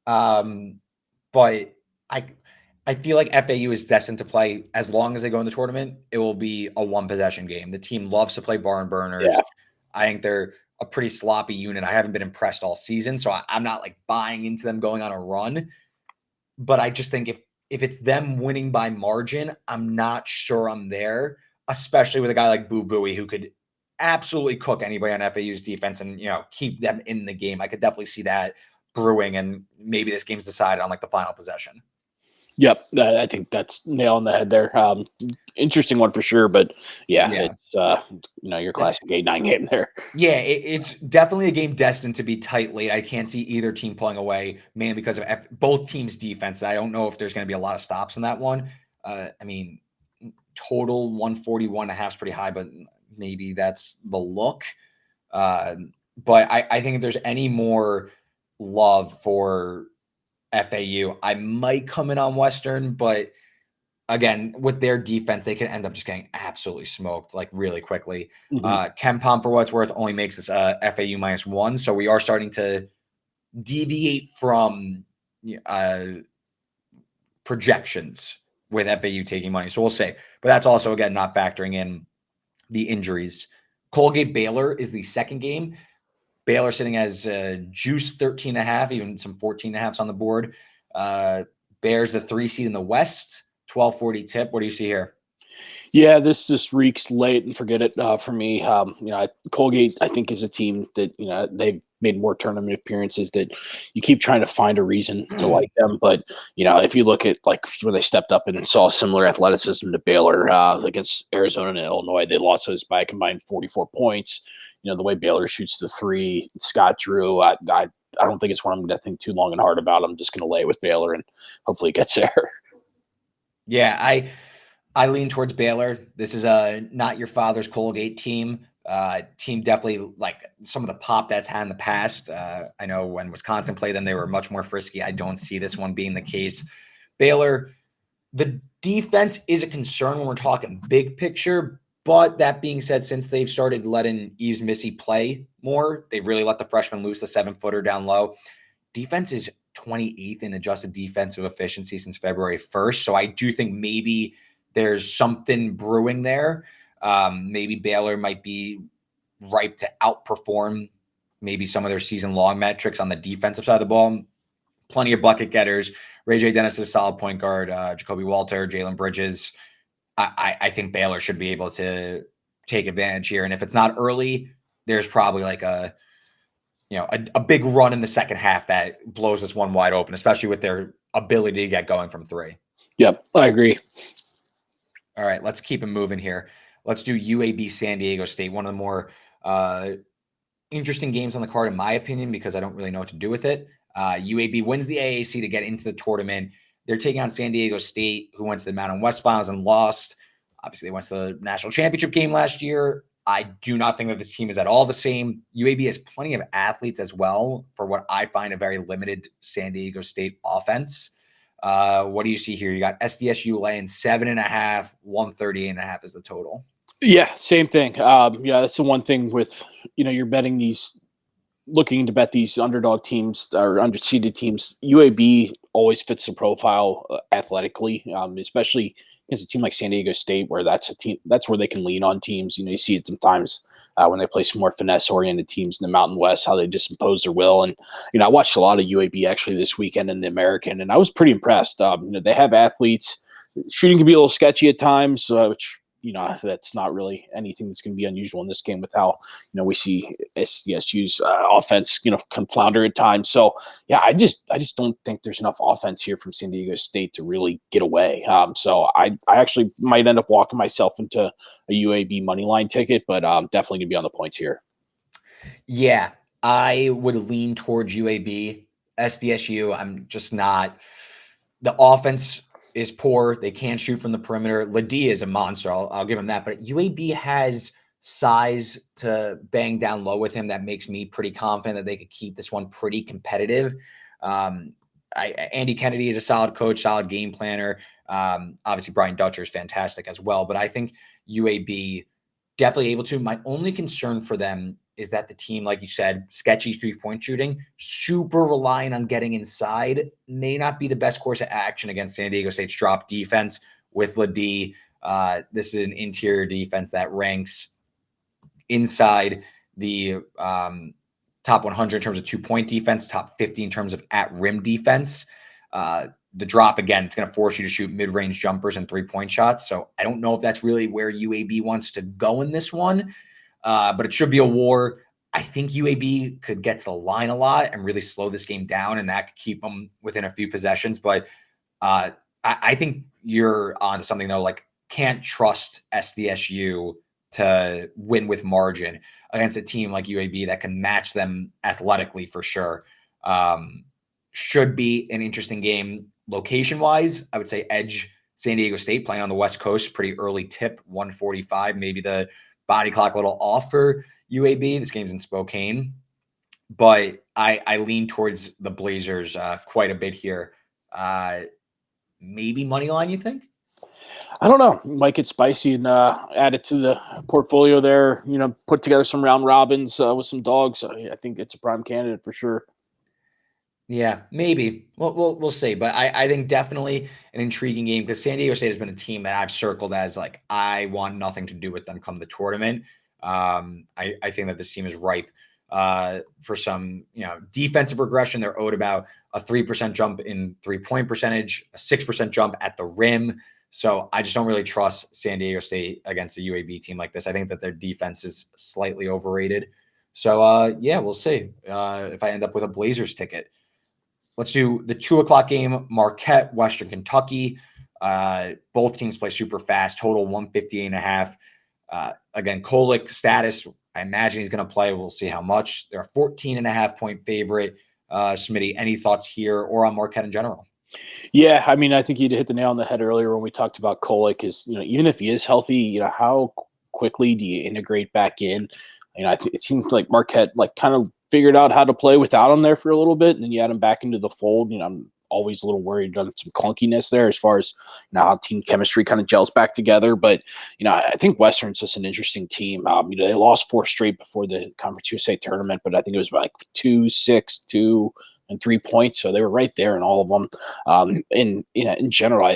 But I feel like FAU is destined to play as long as they go in the tournament. It will be a 1-possession game. The team loves to play barn burners. Yeah. I think they're a pretty sloppy unit. I haven't been impressed all season, so I'm not like buying into them going on a run. But I just think if it's them winning by margin, I'm not sure I'm there, especially with a guy like Boo Buie who could absolutely cook anybody on FAU's defense and keep them in the game. I could definitely see that brewing, and maybe this game's decided on like the final possession. Yep, I think that's nail on the head there. Interesting one for sure, but it's your classic 8-9 game there. Yeah, it's definitely a game destined to be tight late. I can't see either team pulling away, mainly because of both teams' defense. I don't know if there's going to be a lot of stops in that one. Total 141.5 is pretty high, but maybe that's the look. But I think if there's any more love for FAU, I might come in on Western, but again, with their defense, they can end up just getting absolutely smoked like really quickly. Ken Pom, for what it's worth, only makes this FAU -1, so we are starting to deviate from projections with FAU taking money. So we'll see, but that's also again not factoring in the injuries. Colgate-Baylor is the second game. Baylor sitting as juice 13.5, even some 14.5s on the board. Bears the 3 seed in the West, 12:40 tip. What do you see here? Yeah, this just reeks late and forget it for me. Colgate, I think, is a team that, they've made more tournament appearances that you keep trying to find a reason to like them. But, if you look at like where they stepped up and saw similar athleticism to Baylor against Arizona and Illinois, they lost those by a combined 44 points. The way Baylor shoots the 3, Scott Drew, I don't think it's one I'm going to think too long and hard about. I'm just going to lay with Baylor and hopefully it gets there. Yeah, I lean towards Baylor. This is not your father's Colgate team. Team definitely like some of the pop that's had in the past. I know when Wisconsin played them, they were much more frisky. I don't see this one being the case. Baylor, the defense is a concern when we're talking big picture, But that being said, since they've started letting Yves Missy play more, they really let the freshman loose, the 7-footer down low. Defense is 28th in adjusted defensive efficiency since February 1st. So I do think maybe there's something brewing there. Maybe Baylor might be ripe to outperform maybe some of their season-long metrics on the defensive side of the ball. Plenty of bucket getters. Ray J. Dennis is a solid point guard. Jacoby Walter, Jalen Bridges. I think Baylor should be able to take advantage here. And if it's not early, there's probably like a big run in the second half that blows this one wide open, especially with their ability to get going from three. Yep, I agree. All right, let's keep it moving here. Let's do UAB San Diego State, one of the more interesting games on the card, in my opinion, because I don't really know what to do with it. UAB wins the AAC to get into the tournament. They're taking on San Diego State, who went to the Mountain West Finals and lost. Obviously, they went to the national championship game last year. I do not think that this team is at all the same. UAB has plenty of athletes as well for what I find a very limited San Diego State offense. What do you see here? You got SDSU laying 7.5, 138.5 is the total. Yeah, same thing. That's the one thing with, you're betting these, looking to bet these underdog teams or underseeded teams. UAB always fits the profile athletically, especially against a team like San Diego State, where that's where they can lean on teams. You see it sometimes when they play some more finesse-oriented teams in the Mountain West, how they just impose their will. And, I watched a lot of UAB actually this weekend in the American, and I was pretty impressed. They have athletes. Shooting can be a little sketchy at times, which, that's not really anything that's going to be unusual in this game with how, we see SDSU's offense, can flounder at times. So, yeah, I just don't think there's enough offense here from San Diego State to really get away. So I actually might end up walking myself into a UAB money line ticket, but definitely going to be on the points here. Yeah, I would lean towards UAB. SDSU, I'm just not. The offense is poor. They can't shoot from the perimeter. Ladie is a monster. I'll give him that. But UAB has size to bang down low with him that makes me pretty confident that they could keep this one pretty competitive. Andy Kennedy is a solid coach, solid game planner. Obviously, Brian Dutcher is fantastic as well. But I think UAB definitely able to. My only concern for them is that the team, like you said, sketchy three-point shooting, super reliant on getting inside, may not be the best course of action against San Diego State's drop defense with Ladie. This is an interior defense that ranks inside the top 100 in terms of two-point defense, top 50 in terms of at-rim defense. The drop, again, it's going to force you to shoot mid-range jumpers and three-point shots. So I don't know if that's really where UAB wants to go in this one. But it should be a war. I think UAB could get to the line a lot and really slow this game down, and that could keep them within a few possessions. But I think you're onto something, though. Like, can't trust SDSU to win with margin against a team like UAB that can match them athletically for sure. Should be an interesting game. Location-wise, I would say edge San Diego State, playing on the West Coast, pretty early tip, 1:45, maybe the body clock a little off for UAB. This game's in Spokane, but I lean towards the Blazers quite a bit here. Maybe money line, you think? I don't know. Might get spicy and add it to the portfolio there. Put together some round robins with some dogs. I think it's a prime candidate for sure. Yeah, maybe. We'll see. But I think definitely an intriguing game because San Diego State has been a team that I've circled as like, I want nothing to do with them come the tournament. I think that this team is ripe for some, defensive regression. They're owed about a 3% jump in 3-point percentage, a 6% jump at the rim. So I just don't really trust San Diego State against a UAB team like this. I think that their defense is slightly overrated. So, yeah, we'll see if I end up with a Blazers ticket. Let's do the 2:00 game, Marquette, Western Kentucky. Both teams play super fast, total 158.5. Again, Kolek status, I imagine he's going to play. We'll see how much. They're a 14.5-point favorite. Smitty, any thoughts here or on Marquette in general? Yeah, I mean, I think you hit the nail on the head earlier when we talked about Kolek is, even if he is healthy, how quickly do you integrate back in? I think it seems like Marquette kind of figured out how to play without him there for a little bit, and then you add him back into the fold. I'm always a little worried on some clunkiness there as far as how team chemistry kind of gels back together. But I think Western's just an interesting team. They lost 4 straight before the Conference USA tournament, but I think it was like 2, 6, 2, and 3 points. So they were right there in all of them. In general,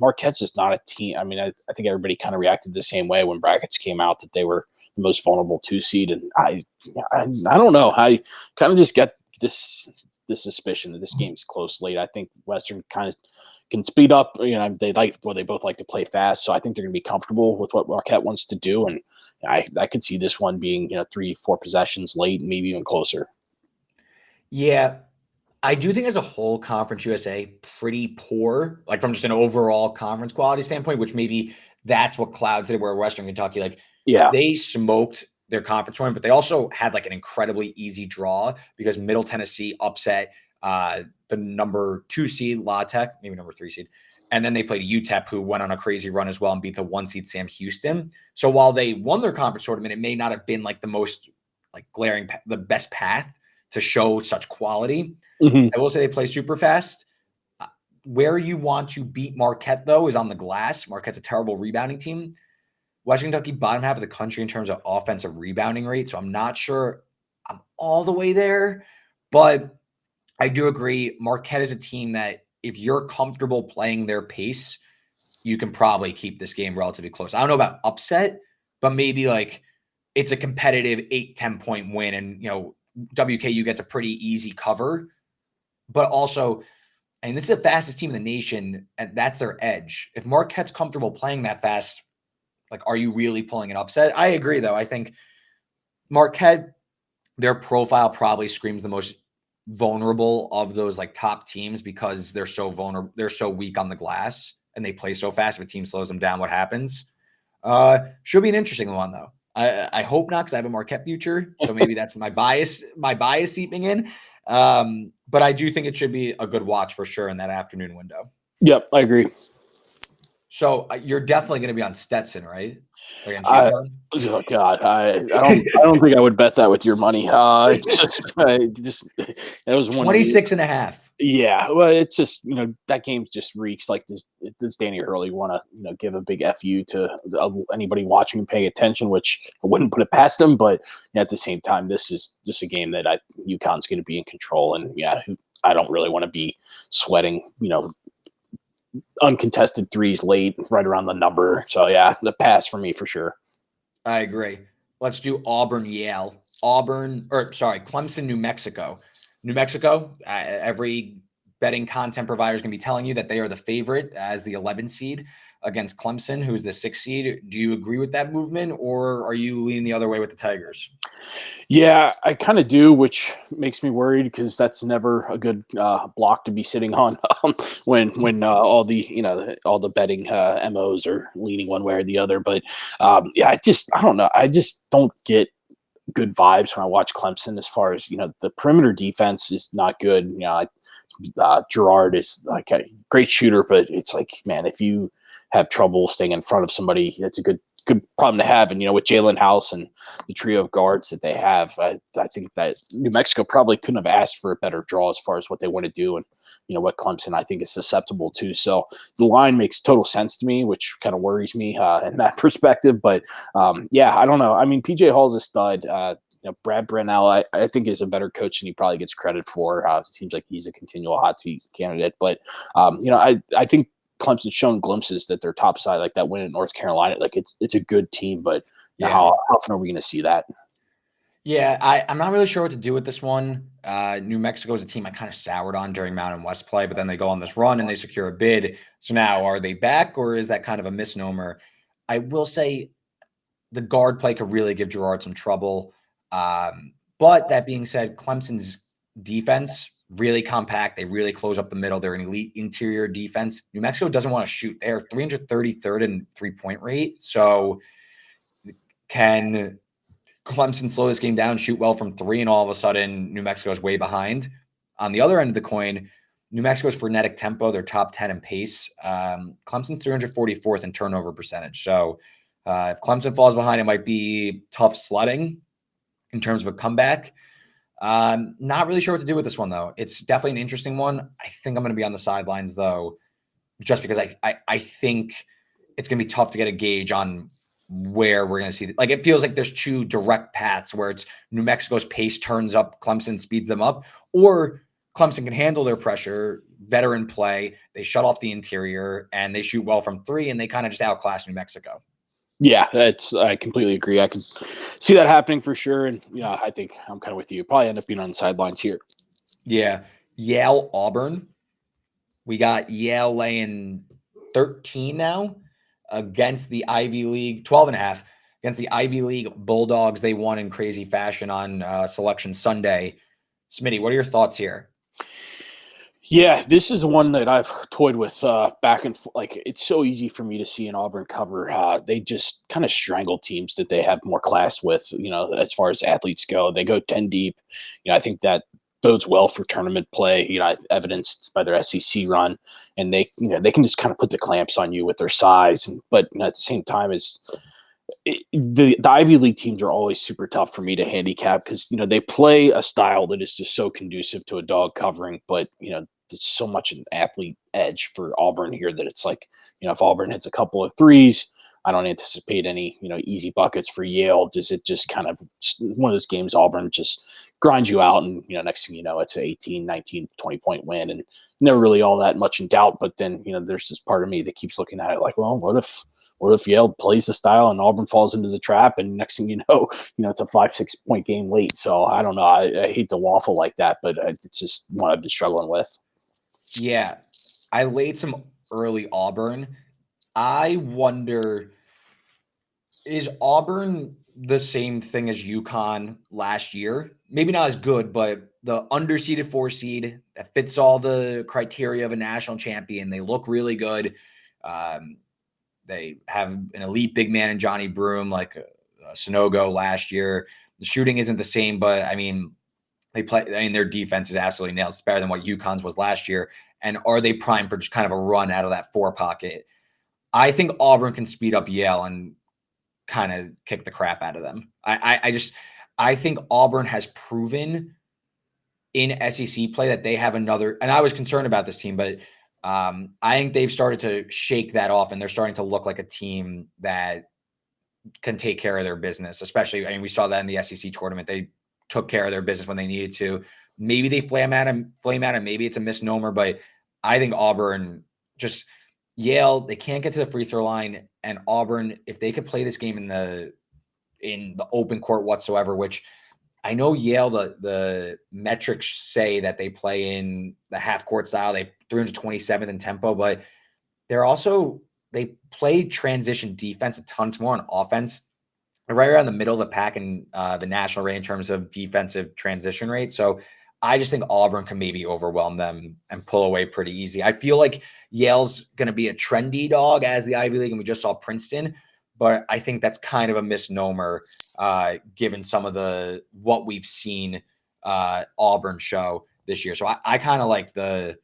Marquette's is not a team. I mean, I think everybody kind of reacted the same way when brackets came out that they were the most vulnerable 2 seed. And I don't know. I kind of just get this suspicion that this game's close late. I think Western kind of can speed up. They both like to play fast. So I think they're going to be comfortable with what Marquette wants to do. And I could see this one being 3-4 possessions late, maybe even closer. Yeah. I do think as a whole, Conference USA pretty poor, like from just an overall conference quality standpoint, which maybe that's what clouds it, where Western Kentucky, they smoked their conference tournament, but they also had like an incredibly easy draw because Middle Tennessee upset the number 2 seed La Tech, maybe number 3 seed. And then they played UTEP, who went on a crazy run as well and beat the 1 seed Sam Houston. So while they won their conference tournament, it may not have been like the most glaring, the best path to show such quality. Mm-hmm. I will say they play super fast. Where you want to beat Marquette, though, is on the glass. Marquette's a terrible rebounding team. Western Kentucky, bottom half of the country in terms of offensive rebounding rate. So I'm not sure I'm all the way there. But I do agree. Marquette is a team that if you're comfortable playing their pace, you can probably keep this game relatively close. I don't know about upset, but maybe it's a competitive 8-10 point win. And, WKU gets a pretty easy cover. But also, and this is the fastest team in the nation, and that's their edge. If Marquette's comfortable playing that fast, are you really pulling an upset? I agree, though. I think Marquette, their profile probably screams the most vulnerable of those top teams because they're so vulnerable. They're so weak on the glass, and they play so fast. If a team slows them down, what happens? Should be an interesting one, though. I hope not, because I have a Marquette future, so maybe that's my bias seeping in. But I do think it should be a good watch for sure in that afternoon window. Yep, I agree. So you're definitely going to be on Stetson, right? Oh God, I don't think I would bet that with your money. That was 26.5. Yeah, well, it's just that game just reeks like this. Does Danny Hurley want to give a big FU to anybody watching and paying attention? Which I wouldn't put it past him, but at the same time, this is just a game that UConn's going to be in control, and I don't really want to be sweating uncontested threes late, right around the number. So the pass for me for sure. I agree. Let's do Auburn-Yale. Clemson, New Mexico. New Mexico, every betting content provider is going to be telling you that they are the favorite as the 11 seed against Clemson, who is the 6 seed. Do you agree with that movement, or are you leaning the other way with the Tigers? Yeah, I kind of do, which makes me worried because that's never a good block to be sitting on when all the betting MOs are leaning one way or the other. But I don't know. I just don't get good vibes when I watch Clemson as far as, the perimeter defense is not good. Gerard is a great shooter, but it's man, if you have trouble staying in front of somebody, it's a good problem to have. And, with Jalen House and the trio of guards that they have, I think that New Mexico probably couldn't have asked for a better draw as far as what they want to do. And, what Clemson, I think, is susceptible to. So the line makes total sense to me, which kind of worries me in that perspective. But I don't know. I mean, PJ Hall's a stud. Brad Brunell, I think, is a better coach than he probably gets credit for. It seems like he's a continual hot seat candidate. But, I think Clemson's shown glimpses that they're top side, like that win in North Carolina. It's a good team, but how often are we going to see that? Yeah, I'm not really sure what to do with this one. New Mexico is a team I kind of soured on during Mountain West play, but then they go on this run and they secure a bid. So now are they back, or is that kind of a misnomer? I will say the guard play could really give Gerard some trouble. But that being said, Clemson's defense, really compact. They really close up the middle. They're an elite interior defense. New Mexico doesn't want to shoot. They're 333rd in three-point rate. So can Clemson slow this game down, shoot well from three, and all of a sudden New Mexico is way behind? On the other end of the coin, New Mexico's frenetic tempo, they're top 10 in pace. Clemson's 344th in turnover percentage. So if Clemson falls behind, it might be tough sledding in terms of a comeback. Not really sure what to do with this one, though. It's definitely an interesting one. I think I'm going to be on the sidelines, though, just because I think it's going to be tough to get a gauge on where we're going to see. Like, it feels like there's two direct paths where it's New Mexico's pace turns up, Clemson speeds them up, or Clemson can handle their pressure, veteran play. They shut off the interior, and they shoot well from three, and they kind of just outclass New Mexico. Yeah, I completely agree. I can see that happening for sure. And, I think I'm kind of with you. Probably end up being on the sidelines here. Yeah. Yale-Auburn. We got Yale laying 13 now against the Ivy League, 12.5 against the Ivy League Bulldogs. They won in crazy fashion on Selection Sunday. Smitty, what are your thoughts here? Yeah, this is one that I've toyed with back and forth. Like, it's so easy for me to see an Auburn cover. They just kind of strangle teams that they have more class with, as far as athletes go. They go 10 deep. I think that bodes well for tournament play, evidenced by their SEC run. And they can just kind of put the clamps on you with their size. But at the same time, the Ivy League teams are always super tough for me to handicap because, they play a style that is just so conducive to a dog covering. But, there's so much an athlete edge for Auburn here that it's like, if Auburn hits a couple of threes, I don't anticipate any, easy buckets for Yale. Does it just kind of one of those games Auburn just grinds you out and, next thing you know, it's an 18, 19, 20-point win and never really all that much in doubt. But then, there's this part of me that keeps looking at it like, well, what if Yale plays the style and Auburn falls into the trap and next thing you know, it's a 5-6 point game late. So I don't know. I hate to waffle like that, but it's just what I've been struggling with. Yeah, I laid some early Auburn. I wonder, is Auburn the same thing as UConn last year? Maybe not as good, but the underseeded 4 seed that fits all the criteria of a national champion. They look really good. They have an elite big man in Johnny Broom, like Sonogo last year. The shooting isn't the same, but their defense is absolutely nailed. It's better than what UConn's was last year. And are they primed for just kind of a run out of that 4 pocket? I think Auburn can speed up Yale and kind of kick the crap out of them. I think Auburn has proven in SEC play that they have another, and I was concerned about this team, but I think they've started to shake that off and they're starting to look like a team that can take care of their business, especially, we saw that in the SEC tournament. They took care of their business when they needed to. Maybe they flame at him. Maybe it's a misnomer, but I think Auburn just Yale, they can't get to the free throw line, and Auburn, if they could play this game in the open court whatsoever, which I know Yale, the metrics say that they play in the half court style, they 327th in tempo, but they play transition defense a ton more on offense. They're right around the middle of the pack in the national rate in terms of defensive transition rate. So I just think Auburn can maybe overwhelm them and pull away pretty easy. I feel like Yale's going to be a trendy dog as the Ivy League, and we just saw Princeton, but I think that's kind of a misnomer given some of what we've seen Auburn show this year. So I kind of like the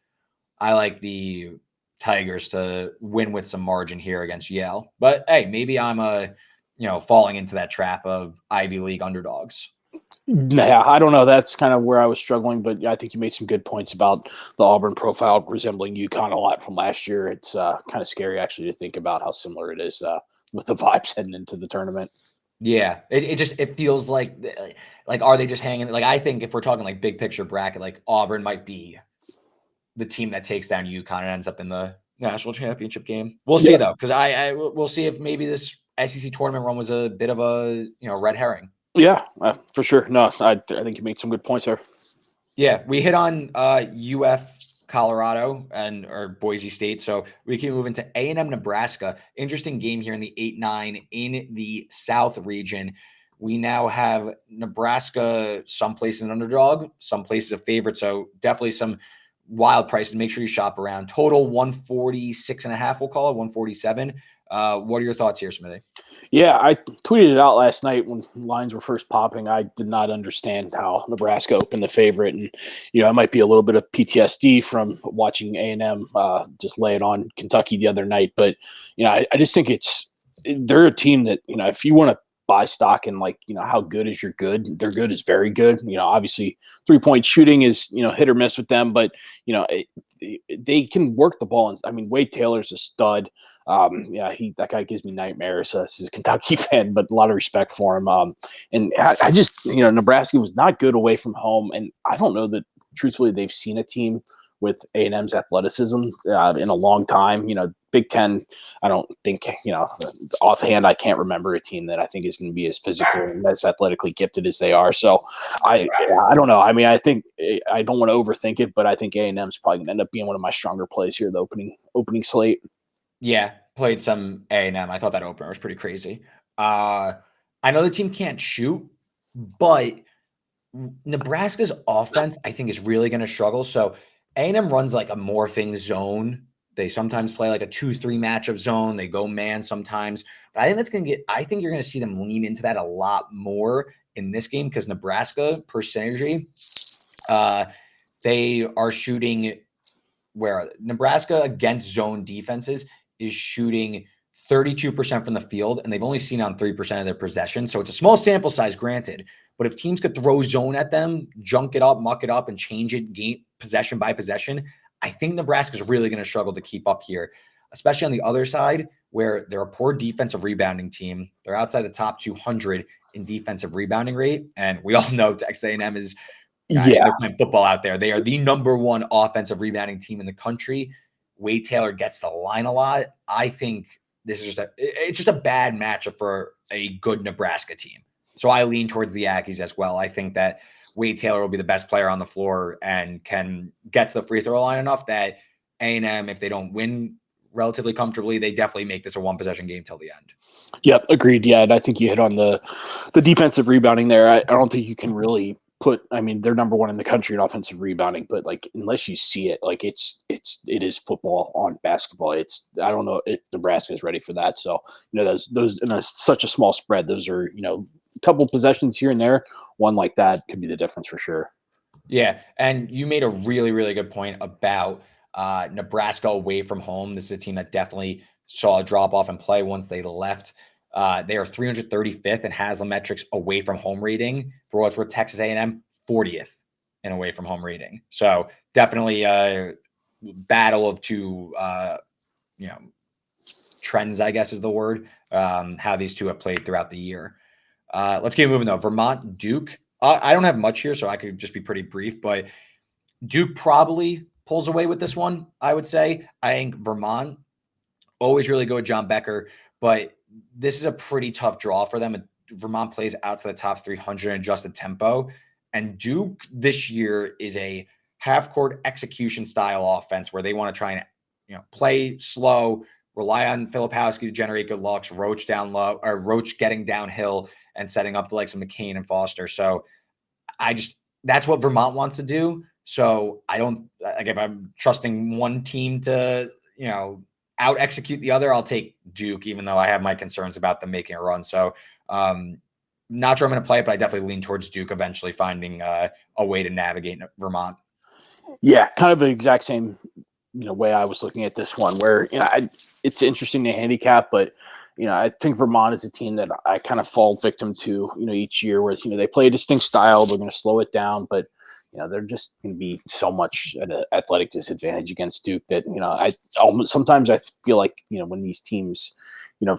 Tigers to win with some margin here against Yale. But hey, maybe I'm falling into that trap of Ivy League underdogs. Yeah, I don't know. That's kind of where I was struggling, but I think you made some good points about the Auburn profile resembling UConn a lot from last year. It's kind of scary actually to think about how similar it is with the vibes heading into the tournament. Yeah, it feels like are they just hanging? Like, I think if we're talking like big picture bracket, like Auburn might be the team that takes down UConn and ends up in the national championship game. We'll see though, because we'll see if maybe this SEC tournament run was a bit of a red herring. Yeah, for sure. No, I think you made some good points there. Yeah, we hit on Colorado or Boise State, so we can move into A&M-Nebraska. Interesting game here in the 8-9 in the South region. We now have Nebraska some places an underdog, some places a favorite, so definitely some wild prices. Make sure you shop around. Total 146.5, we'll call it 147. What are your thoughts here, Smitty? Yeah, I tweeted it out last night when lines were first popping. I did not understand how Nebraska opened the favorite, and it might be a little bit of PTSD from watching A&M just lay it on Kentucky the other night. But I just think they're a team that if you want to buy stock in, like, how good is your good? Their good is very good. Obviously 3-point shooting is, hit or miss with them, but they can work the ball. And I mean, Wade Taylor's a stud. That guy gives me nightmares. He's a Kentucky fan, but a lot of respect for him. And I just, Nebraska was not good away from home, and I don't know that truthfully they've seen a team with A&M's athleticism in a long time. Big Ten, I don't think, offhand, I can't remember a team that I think is going to be as physical and as athletically gifted as they are. So I don't know. I mean, I think I don't want to overthink it, but I think A&M's probably going to end up being one of my stronger plays here, the opening slate. Yeah, played some A&M. I thought that opener was pretty crazy. I know the team can't shoot, but Nebraska's offense, I think, is really going to struggle. So A&M runs like a morphing zone. They sometimes play like a 2-3 matchup zone. They go man sometimes. But I think I think you're going to see them lean into that a lot more in this game because Nebraska, percentage, they are shooting where Nebraska against zone defenses is shooting 32% from the field, and they've only seen on 3% of their possession. So it's a small sample size, granted. But if teams could throw zone at them, junk it up, muck it up, and change it game possession by possession, I think Nebraska is really going to struggle to keep up here, especially on the other side where they're a poor defensive rebounding team. They're outside the top 200 in defensive rebounding rate, and we all know Texas A&M is they're playing football out there. They are the number one offensive rebounding team in the country. Wade Taylor gets the line a lot. I think this is just a bad matchup for a good Nebraska team. So I lean towards the Aggies as well. I think that Wade Taylor will be the best player on the floor and can get to the free throw line enough that A&M, if they don't win relatively comfortably, they definitely make this a one-possession game till the end. Yep, agreed. Yeah, and I think you hit on the defensive rebounding there. I don't think you can really they're number one in the country in offensive rebounding, but like unless you see it, like it is football on basketball. I don't know if Nebraska is ready for that. So those in such a small spread, those are a couple possessions here and there. One like that could be the difference for sure. Yeah, and you made a really, really good point about Nebraska away from home. This is a team that definitely saw a drop off in play once they left. They are 335th in Haslametrics away from home rating. For what's worth, Texas A&M 40th in away from home rating. So definitely a battle of two, trends, I guess is the word, how these two have played throughout the year. Let's keep moving though. Vermont, Duke. I don't have much here, so I could just be pretty brief, but Duke probably pulls away with this one, I would say. I think Vermont, always really good, John Becker, but this is a pretty tough draw for them. Vermont plays outside the top 300 in adjusted tempo. And Duke this year is a half-court execution style offense where they want to try and play slow, rely on Filipowski to generate good looks, Roach down low, or Roach getting downhill and setting up the likes of McCain and Foster. So that's what Vermont wants to do. So I don't like if I'm trusting one team to, out execute the other, I'll take Duke, even though I have my concerns about them making a run. So not sure I'm going to play it, but I definitely lean towards Duke eventually finding a way to navigate Vermont. Yeah, kind of the exact same way I was looking at this one where, it's interesting to handicap, but I think Vermont is a team that I kind of fall victim to, each year where, they play a distinct style. They're going to slow it down, but they're just going to be so much at an athletic disadvantage against Duke that, sometimes I feel like, when these teams,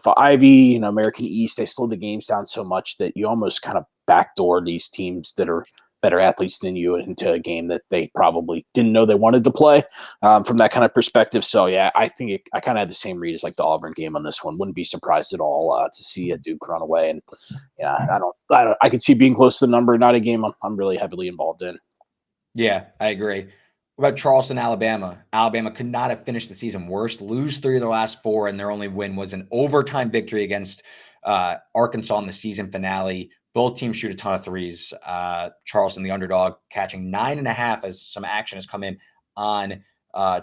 for Ivy, American East, they slow the games down so much that you almost kind of backdoor these teams that are better athletes than you into a game that they probably didn't know they wanted to play from that kind of perspective. So, yeah, I think I kind of had the same read as like the Auburn game on this one. Wouldn't be surprised at all to see a Duke run away. And, I could see being close to the number, not a game I'm really heavily involved in. Yeah, I agree. What about Charleston, Alabama? Alabama could not have finished the season worse, lose 3 of their last 4, and their only win was an overtime victory against Arkansas in the season finale. Both teams shoot a ton of threes. Charleston, the underdog, catching 9.5 as some action has come in on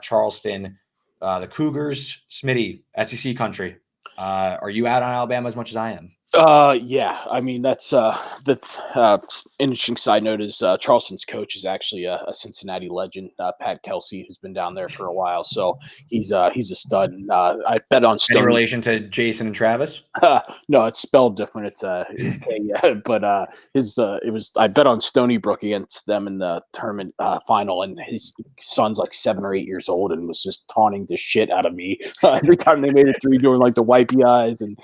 Charleston. The Cougars, Smitty, SEC country. Are you out on Alabama as much as I am? Yeah, I mean the interesting side note is Charleston's coach is actually a Cincinnati legend, Pat Kelsey, who's been down there for a while. So he's a stud. And, I bet on Any Stony. relation to Jason and Travis? No, it's spelled different. It's but it was. I bet on Stony Brook against them in the tournament final, and his son's like 7 or 8 years old, and was just taunting the shit out of me every time they made it three, doing like the wipey eyes, and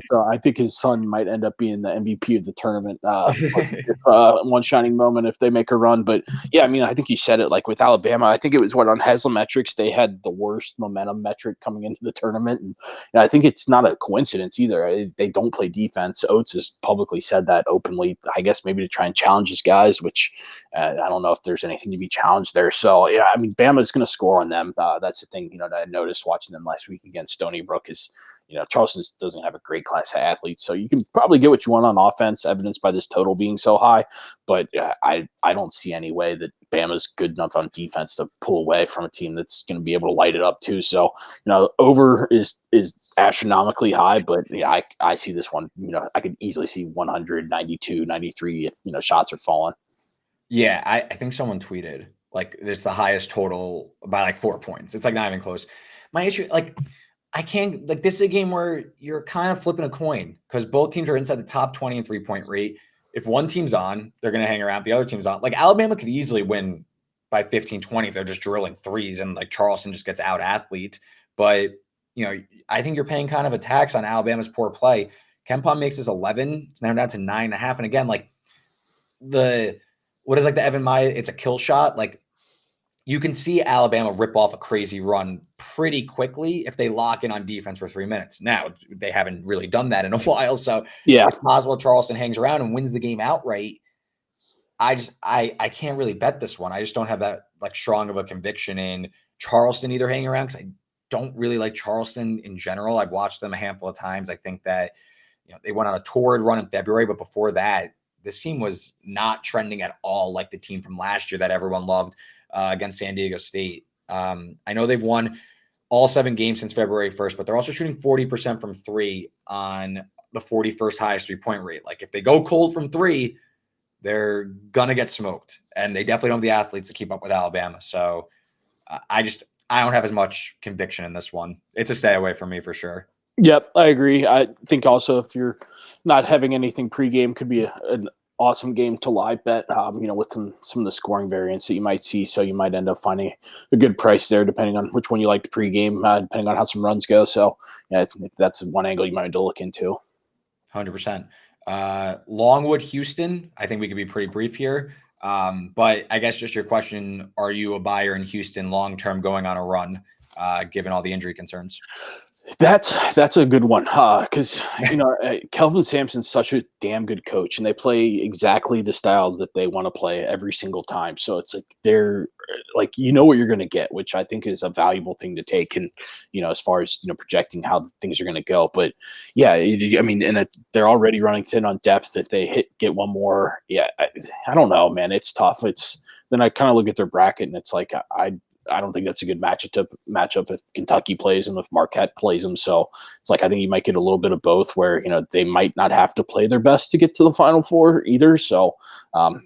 so I think his son might end up being the MVP of the tournament. One shining moment if they make a run, but yeah, I mean, I think you said it. Like with Alabama, I think it was on Haslametrics they had the worst momentum metric coming into the tournament, and I think it's not a coincidence either. They don't play defense. Oates has publicly said that openly, I guess maybe to try and challenge his guys, which I don't know if there's anything to be challenged there. So, yeah, I mean, Bama's going to score on them. That's the thing, that I noticed watching them last week against Stony Brook is, Charleston doesn't have a great class of athletes. So you can probably get what you want on offense, evidenced by this total being so high. But I don't see any way that Bama's good enough on defense to pull away from a team that's going to be able to light it up too. So, over is astronomically high, but yeah, I see this one, I could easily see 192, 93 if, shots are falling. Yeah, I think someone tweeted like it's the highest total by like 4 points. It's like not even close. My issue, like I can't like this is a game where you're kind of flipping a coin because both teams are inside the top 20 in 3-point rate. If one team's on, they're going to hang around. The other team's on. Like Alabama could easily win by 15, 20 if they're just drilling threes and like Charleston just gets out athlete. But, I think you're paying kind of a tax on Alabama's poor play. KenPom makes this 11. It's now down to 9.5. And again, like what is like the Evan Maya? It's a kill shot. Like you can see Alabama rip off a crazy run pretty quickly if they lock in on defense for 3 minutes. Now, they haven't really done that in a while, so yeah, it's possible Charleston hangs around and wins the game outright. I can't really bet this one. I just don't have that like strong of a conviction in Charleston either hanging around because I don't really like Charleston in general. I've watched them a handful of times. I think that they went on a torrid run in February, but before that, this team was not trending at all like the team from last year that everyone loved. Against San Diego State. I know they've won all 7 games since February 1st, but they're also shooting 40% from 3 on the 41st highest 3-point rate. Like if they go cold from 3, they're going to get smoked. And they definitely don't have the athletes to keep up with Alabama. So I don't have as much conviction in this one. It's a stay away from me for sure. Yep, I agree. I think also if you're not having anything pregame, could be an awesome game to live bet, with some of the scoring variants that you might see. So you might end up finding a good price there, depending on which one you like to pregame, depending on how some runs go. So yeah, if that's one angle you might need to look into. 100%. Longwood, Houston. I think we could be pretty brief here. But I guess just your question, are you a buyer in Houston long-term going on a run, given all the injury concerns? That's a good one, because Kelvin Sampson's such a damn good coach, and they play exactly the style that they want to play every single time. So it's like they're like what you're going to get, which I think is a valuable thing to take, and as far as projecting how things are going to go. But yeah, I mean, and they're already running thin on depth. If they get one more, yeah, I don't know, man, it's tough. Then I kind of look at their bracket, and it's like I don't think that's a good matchup if Kentucky plays them, if Marquette plays them. So it's like I think you might get a little bit of both where, they might not have to play their best to get to the Final Four either. So,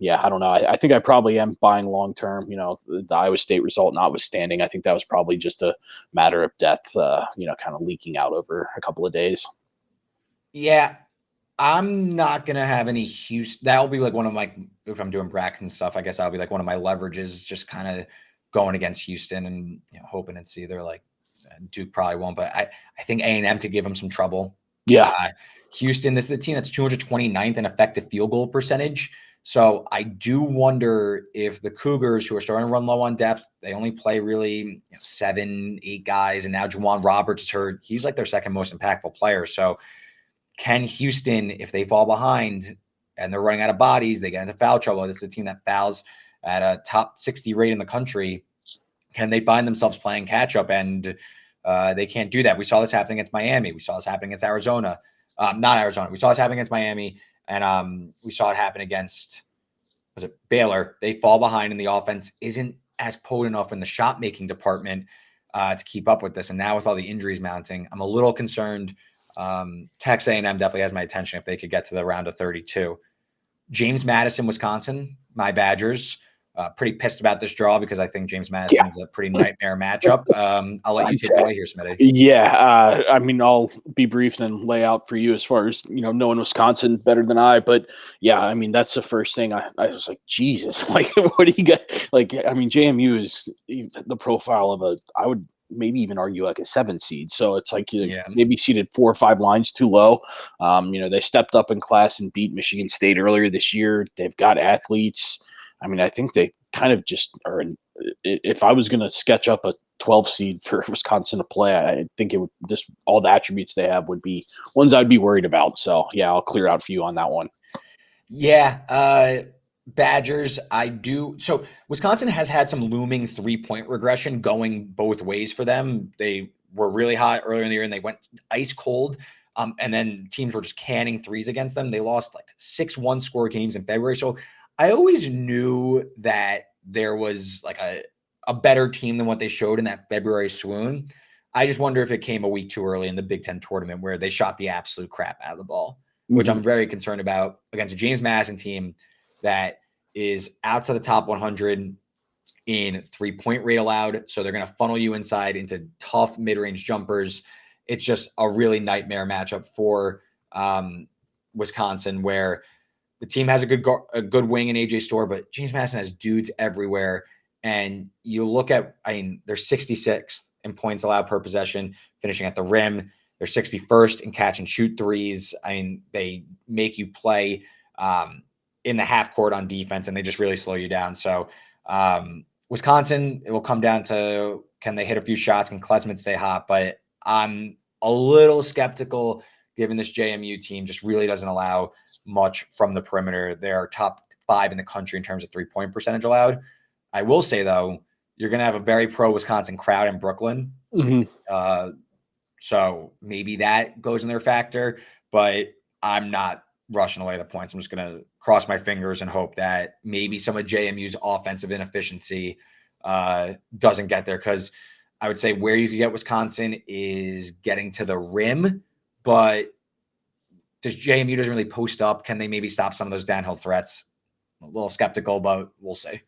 yeah, I don't know. I think I probably am buying long-term, the Iowa State result notwithstanding. I think that was probably just a matter of depth, kind of leaking out over a couple of days. Yeah, I'm not going to have any Houston. That'll be like one of my, if I'm doing brackets and stuff, I guess that'll be like one of my leverages, just kind of going against Houston and hoping it's either like Duke probably won't, but I think A&M could give them some trouble. Yeah. Houston, this is a team that's 229th in effective field goal percentage. So I do wonder if the Cougars, who are starting to run low on depth, they only play really 7, 8 guys. And now Juwan Roberts is hurt. He's like their second most impactful player. So can Houston, if they fall behind and they're running out of bodies, they get into foul trouble. This is a team that fouls at a top 60 rate in the country. Can they find themselves playing catch up? And they can't do that. We saw this happen against Miami. We saw this happen against Arizona. Not Arizona. We saw this happen against Miami. And we saw it happen against, Baylor. They fall behind and the offense isn't as potent enough in the shot making department to keep up with this. And now with all the injuries mounting, I'm a little concerned Texas A&M definitely has my attention if they could get to the round of 32. James Madison, Wisconsin, my Badgers. Pretty pissed about this draw because I think James Madison is a pretty nightmare matchup. I'll let you take it away here, Smitty. Yeah, I mean, I'll be brief and lay out for you as far as, knowing Wisconsin better than I. But, yeah, I mean, that's the first thing I was like, Jesus, like, what do you got? Like, I mean, JMU is the profile of I would maybe even argue like a 7 seed. So it's like maybe seeded 4 or 5 lines too low. They stepped up in class and beat Michigan State earlier this year. They've got athletes. I mean, I think they kind of just are. If I was going to sketch up a 12 seed for Wisconsin to play, I think it would just all the attributes they have would be ones I'd be worried about. So, yeah, I'll clear out for you on that one. Yeah. Badgers, I do. So Wisconsin has had some looming 3-point regression going both ways for them. They were really hot earlier in the year and they went ice cold. And then teams were just canning threes against them. They lost like 6 one-score games in February. So I always knew that there was like a better team than what they showed in that February swoon. I just wonder if it came a week too early in the Big Ten tournament where they shot the absolute crap out of the ball, which I'm very concerned about against a James Madison team that is outside the top 100 in 3-point rate allowed. So they're going to funnel you inside into tough mid-range jumpers. It's just a really nightmare matchup for Wisconsin, where the team has a good wing in AJ Storr, but James Madison has dudes everywhere. And you look at, they're 66th in points allowed per possession, finishing at the rim. They're 61st in catch and shoot threes. They make you play in the half court on defense, and they just really slow you down. So Wisconsin, it will come down to, can they hit a few shots? Can Klesmit stay hot? But I'm a little skeptical given this JMU team just really doesn't allow much from the perimeter. They are top 5 in the country in terms of 3-point percentage allowed. I will say, though, you're going to have a very pro-Wisconsin crowd in Brooklyn. So maybe that goes in their factor, but I'm not rushing away the points. I'm just going to cross my fingers and hope that maybe some of JMU's offensive inefficiency doesn't get there, because I would say where you could get Wisconsin is getting to the rim, but JMU doesn't really post up. Can they maybe stop some of those downhill threats? I'm a little skeptical, but we'll see.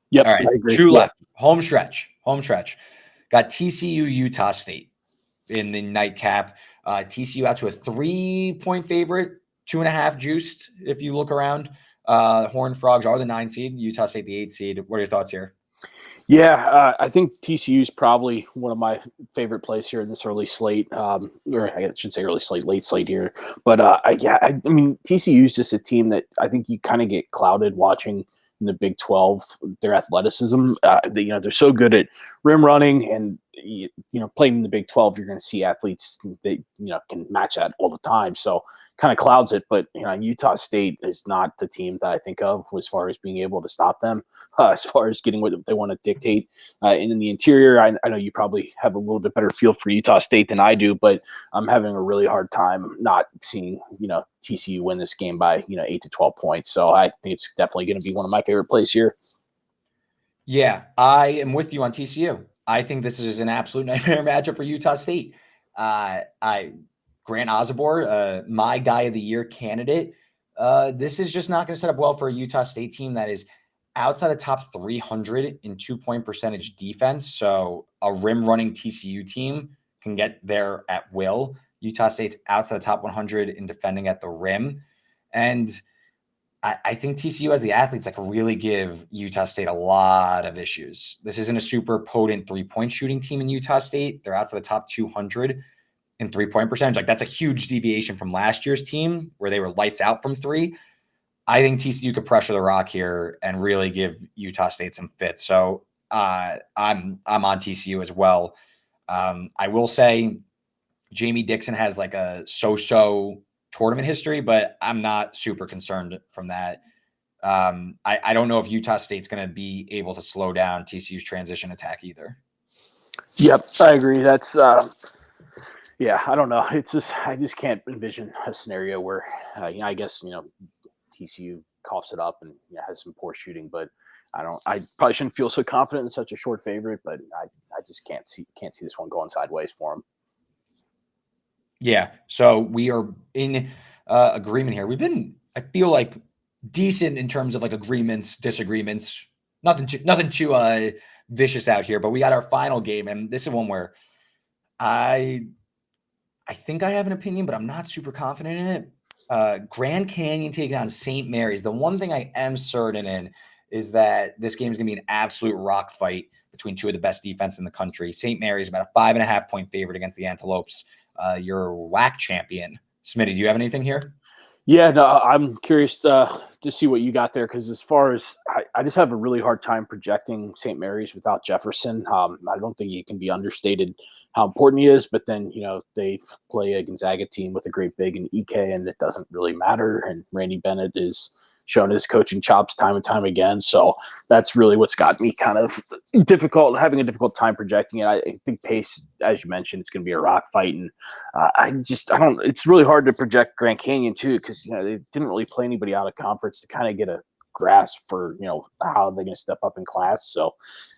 Yep. All right. 2 left. Home stretch. Got TCU, Utah State in the nightcap. TCU out to a 3-point favorite, 2.5 juiced. If you look around, Horned Frogs are the 9 seed, Utah State the 8 seed. What are your thoughts here? Yeah, I think TCU is probably one of my favorite plays here in this early slate, or I should say early slate, late slate here. But I mean, TCU is just a team that I think you kind of get clouded watching in the Big 12. Their athleticism, they're so good at rim running, and playing in the Big 12, you're going to see athletes that can match that all the time. So kind of clouds it. But Utah State is not the team that I think of as far as being able to stop them, as far as getting what they want to dictate. And in the interior, I know you probably have a little bit better feel for Utah State than I do, but I'm having a really hard time not seeing TCU win this game by 8 to 12 points. So I think it's definitely going to be one of my favorite plays here. Yeah, I am with you on TCU. I think this is an absolute nightmare matchup for Utah State. Grant Osborne, my guy of the year candidate. This is just not going to set up well for a Utah State team that is outside the top 300 in 2-point percentage defense. So a rim running TCU team can get there at will. Utah State's outside the top 100 in defending at the rim. And I think TCU has the athletes that can really give Utah State a lot of issues. This isn't a super potent 3-point shooting team in Utah State. They're outside the top 200 in 3-point percentage. Like, that's a huge deviation from last year's team where they were lights out from 3. I think TCU could pressure the rock here and really give Utah State some fits. So I'm on TCU as well. I will say Jamie Dixon has like a so-so tournament history, but I'm not super concerned from that. I don't know if Utah State's going to be able to slow down TCU's transition attack either. Yep, I agree. That's yeah, I don't know. It's just I just can't envision a scenario where I guess TCU coughs it up and has some poor shooting, but I probably shouldn't feel so confident in such a short favorite, but I just can't see this one going sideways for them. Yeah. So we are in agreement here. We've been, I feel like, decent in terms of like agreements, disagreements. Nothing too vicious out here. But we got our final game, and this is one where I think I have an opinion, but I'm not super confident in it. Grand Canyon taking on St. Mary's. The one thing I am certain in is that this game is going to be an absolute rock fight between two of the best defense in the country. St. Mary's about a 5.5-point favorite against the Antelopes. Your WAC champion. Smitty, do you have anything here? Yeah, no, I'm curious to see what you got there, because as far as I just have a really hard time projecting St. Mary's without Jefferson. I don't think he can be understated how important he is, but then, they play a Gonzaga team with a great big in EK, and it doesn't really matter. And Randy Bennett is shown his coaching chops time and time again. So that's really what's got me kind of having a difficult time projecting it. I think pace, as you mentioned, it's going to be a rock fight. And it's really hard to project Grand Canyon too, because, they didn't really play anybody out of conference to kind of get a grasp for, how they're going to step up in class. So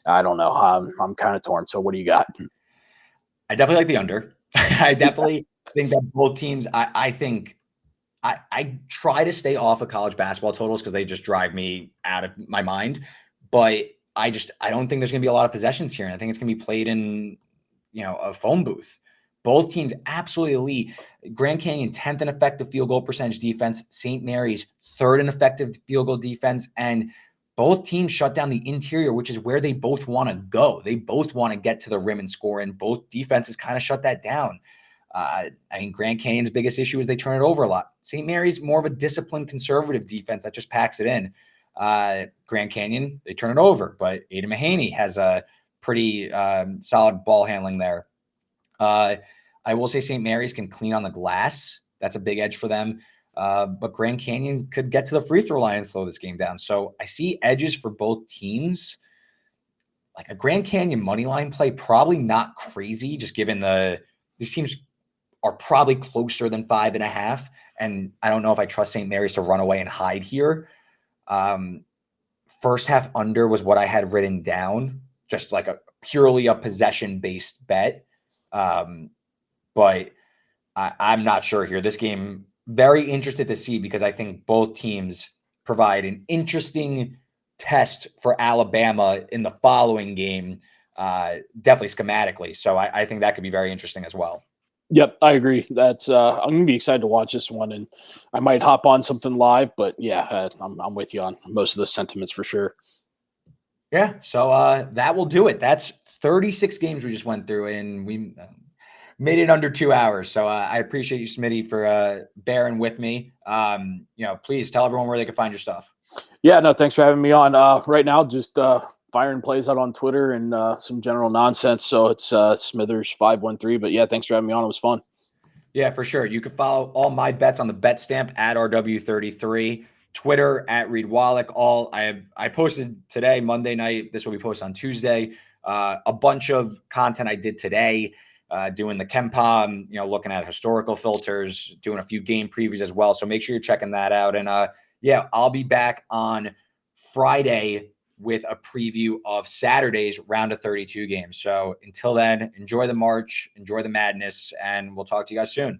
I don't know. I'm kind of torn. So what do you got? I definitely like the under. I definitely think that both teams, I think, I try to stay off of college basketball totals because they just drive me out of my mind. But I don't think there's going to be a lot of possessions here. And I think it's going to be played in, a phone booth. Both teams absolutely elite. Grand Canyon, 10th in effective field goal percentage defense. St. Mary's, 3rd in effective field goal defense. And both teams shut down the interior, which is where they both want to go. They both want to get to the rim and score, and both defenses kind of shut that down. Grand Canyon's biggest issue is they turn it over a lot. St. Mary's more of a disciplined, conservative defense that just packs it in. Grand Canyon, they turn it over, but Aidan Mahaney has a pretty solid ball handling there. I will say St. Mary's can clean on the glass. That's a big edge for them. But Grand Canyon could get to the free throw line and slow this game down. So I see edges for both teams. Like a Grand Canyon money line play, probably not crazy, just given these teams are probably closer than 5.5. And I don't know if I trust St. Mary's to run away and hide here. First half under was what I had written down, just like purely a possession-based bet. But I'm not sure here. This game, very interested to see, because I think both teams provide an interesting test for Alabama in the following game, definitely schematically. So I think that could be very interesting as well. Yep, I agree. That's I'm gonna be excited to watch this one, and I might hop on something live. But yeah, I'm with you on most of the sentiments for sure. Yeah, so that will do it. That's 36 games we just went through, and we made it under 2 hours. So I appreciate you, Smitty, for bearing with me. Please tell everyone where they can find your stuff. Yeah, no, thanks for having me on. Right now, just firing plays out on Twitter and some general nonsense. So it's Smithers513. But yeah, thanks for having me on. It was fun. Yeah, for sure. You can follow all my bets on the bet stamp at RW33, Twitter at Reed Wallach. I posted today, Monday night. This will be posted on Tuesday. A bunch of content I did today, doing the KenPom, looking at historical filters, doing a few game previews as well. So make sure you're checking that out. And I'll be back on Friday with a preview of Saturday's round of 32 games. So until then, enjoy the March, enjoy the madness, and we'll talk to you guys soon.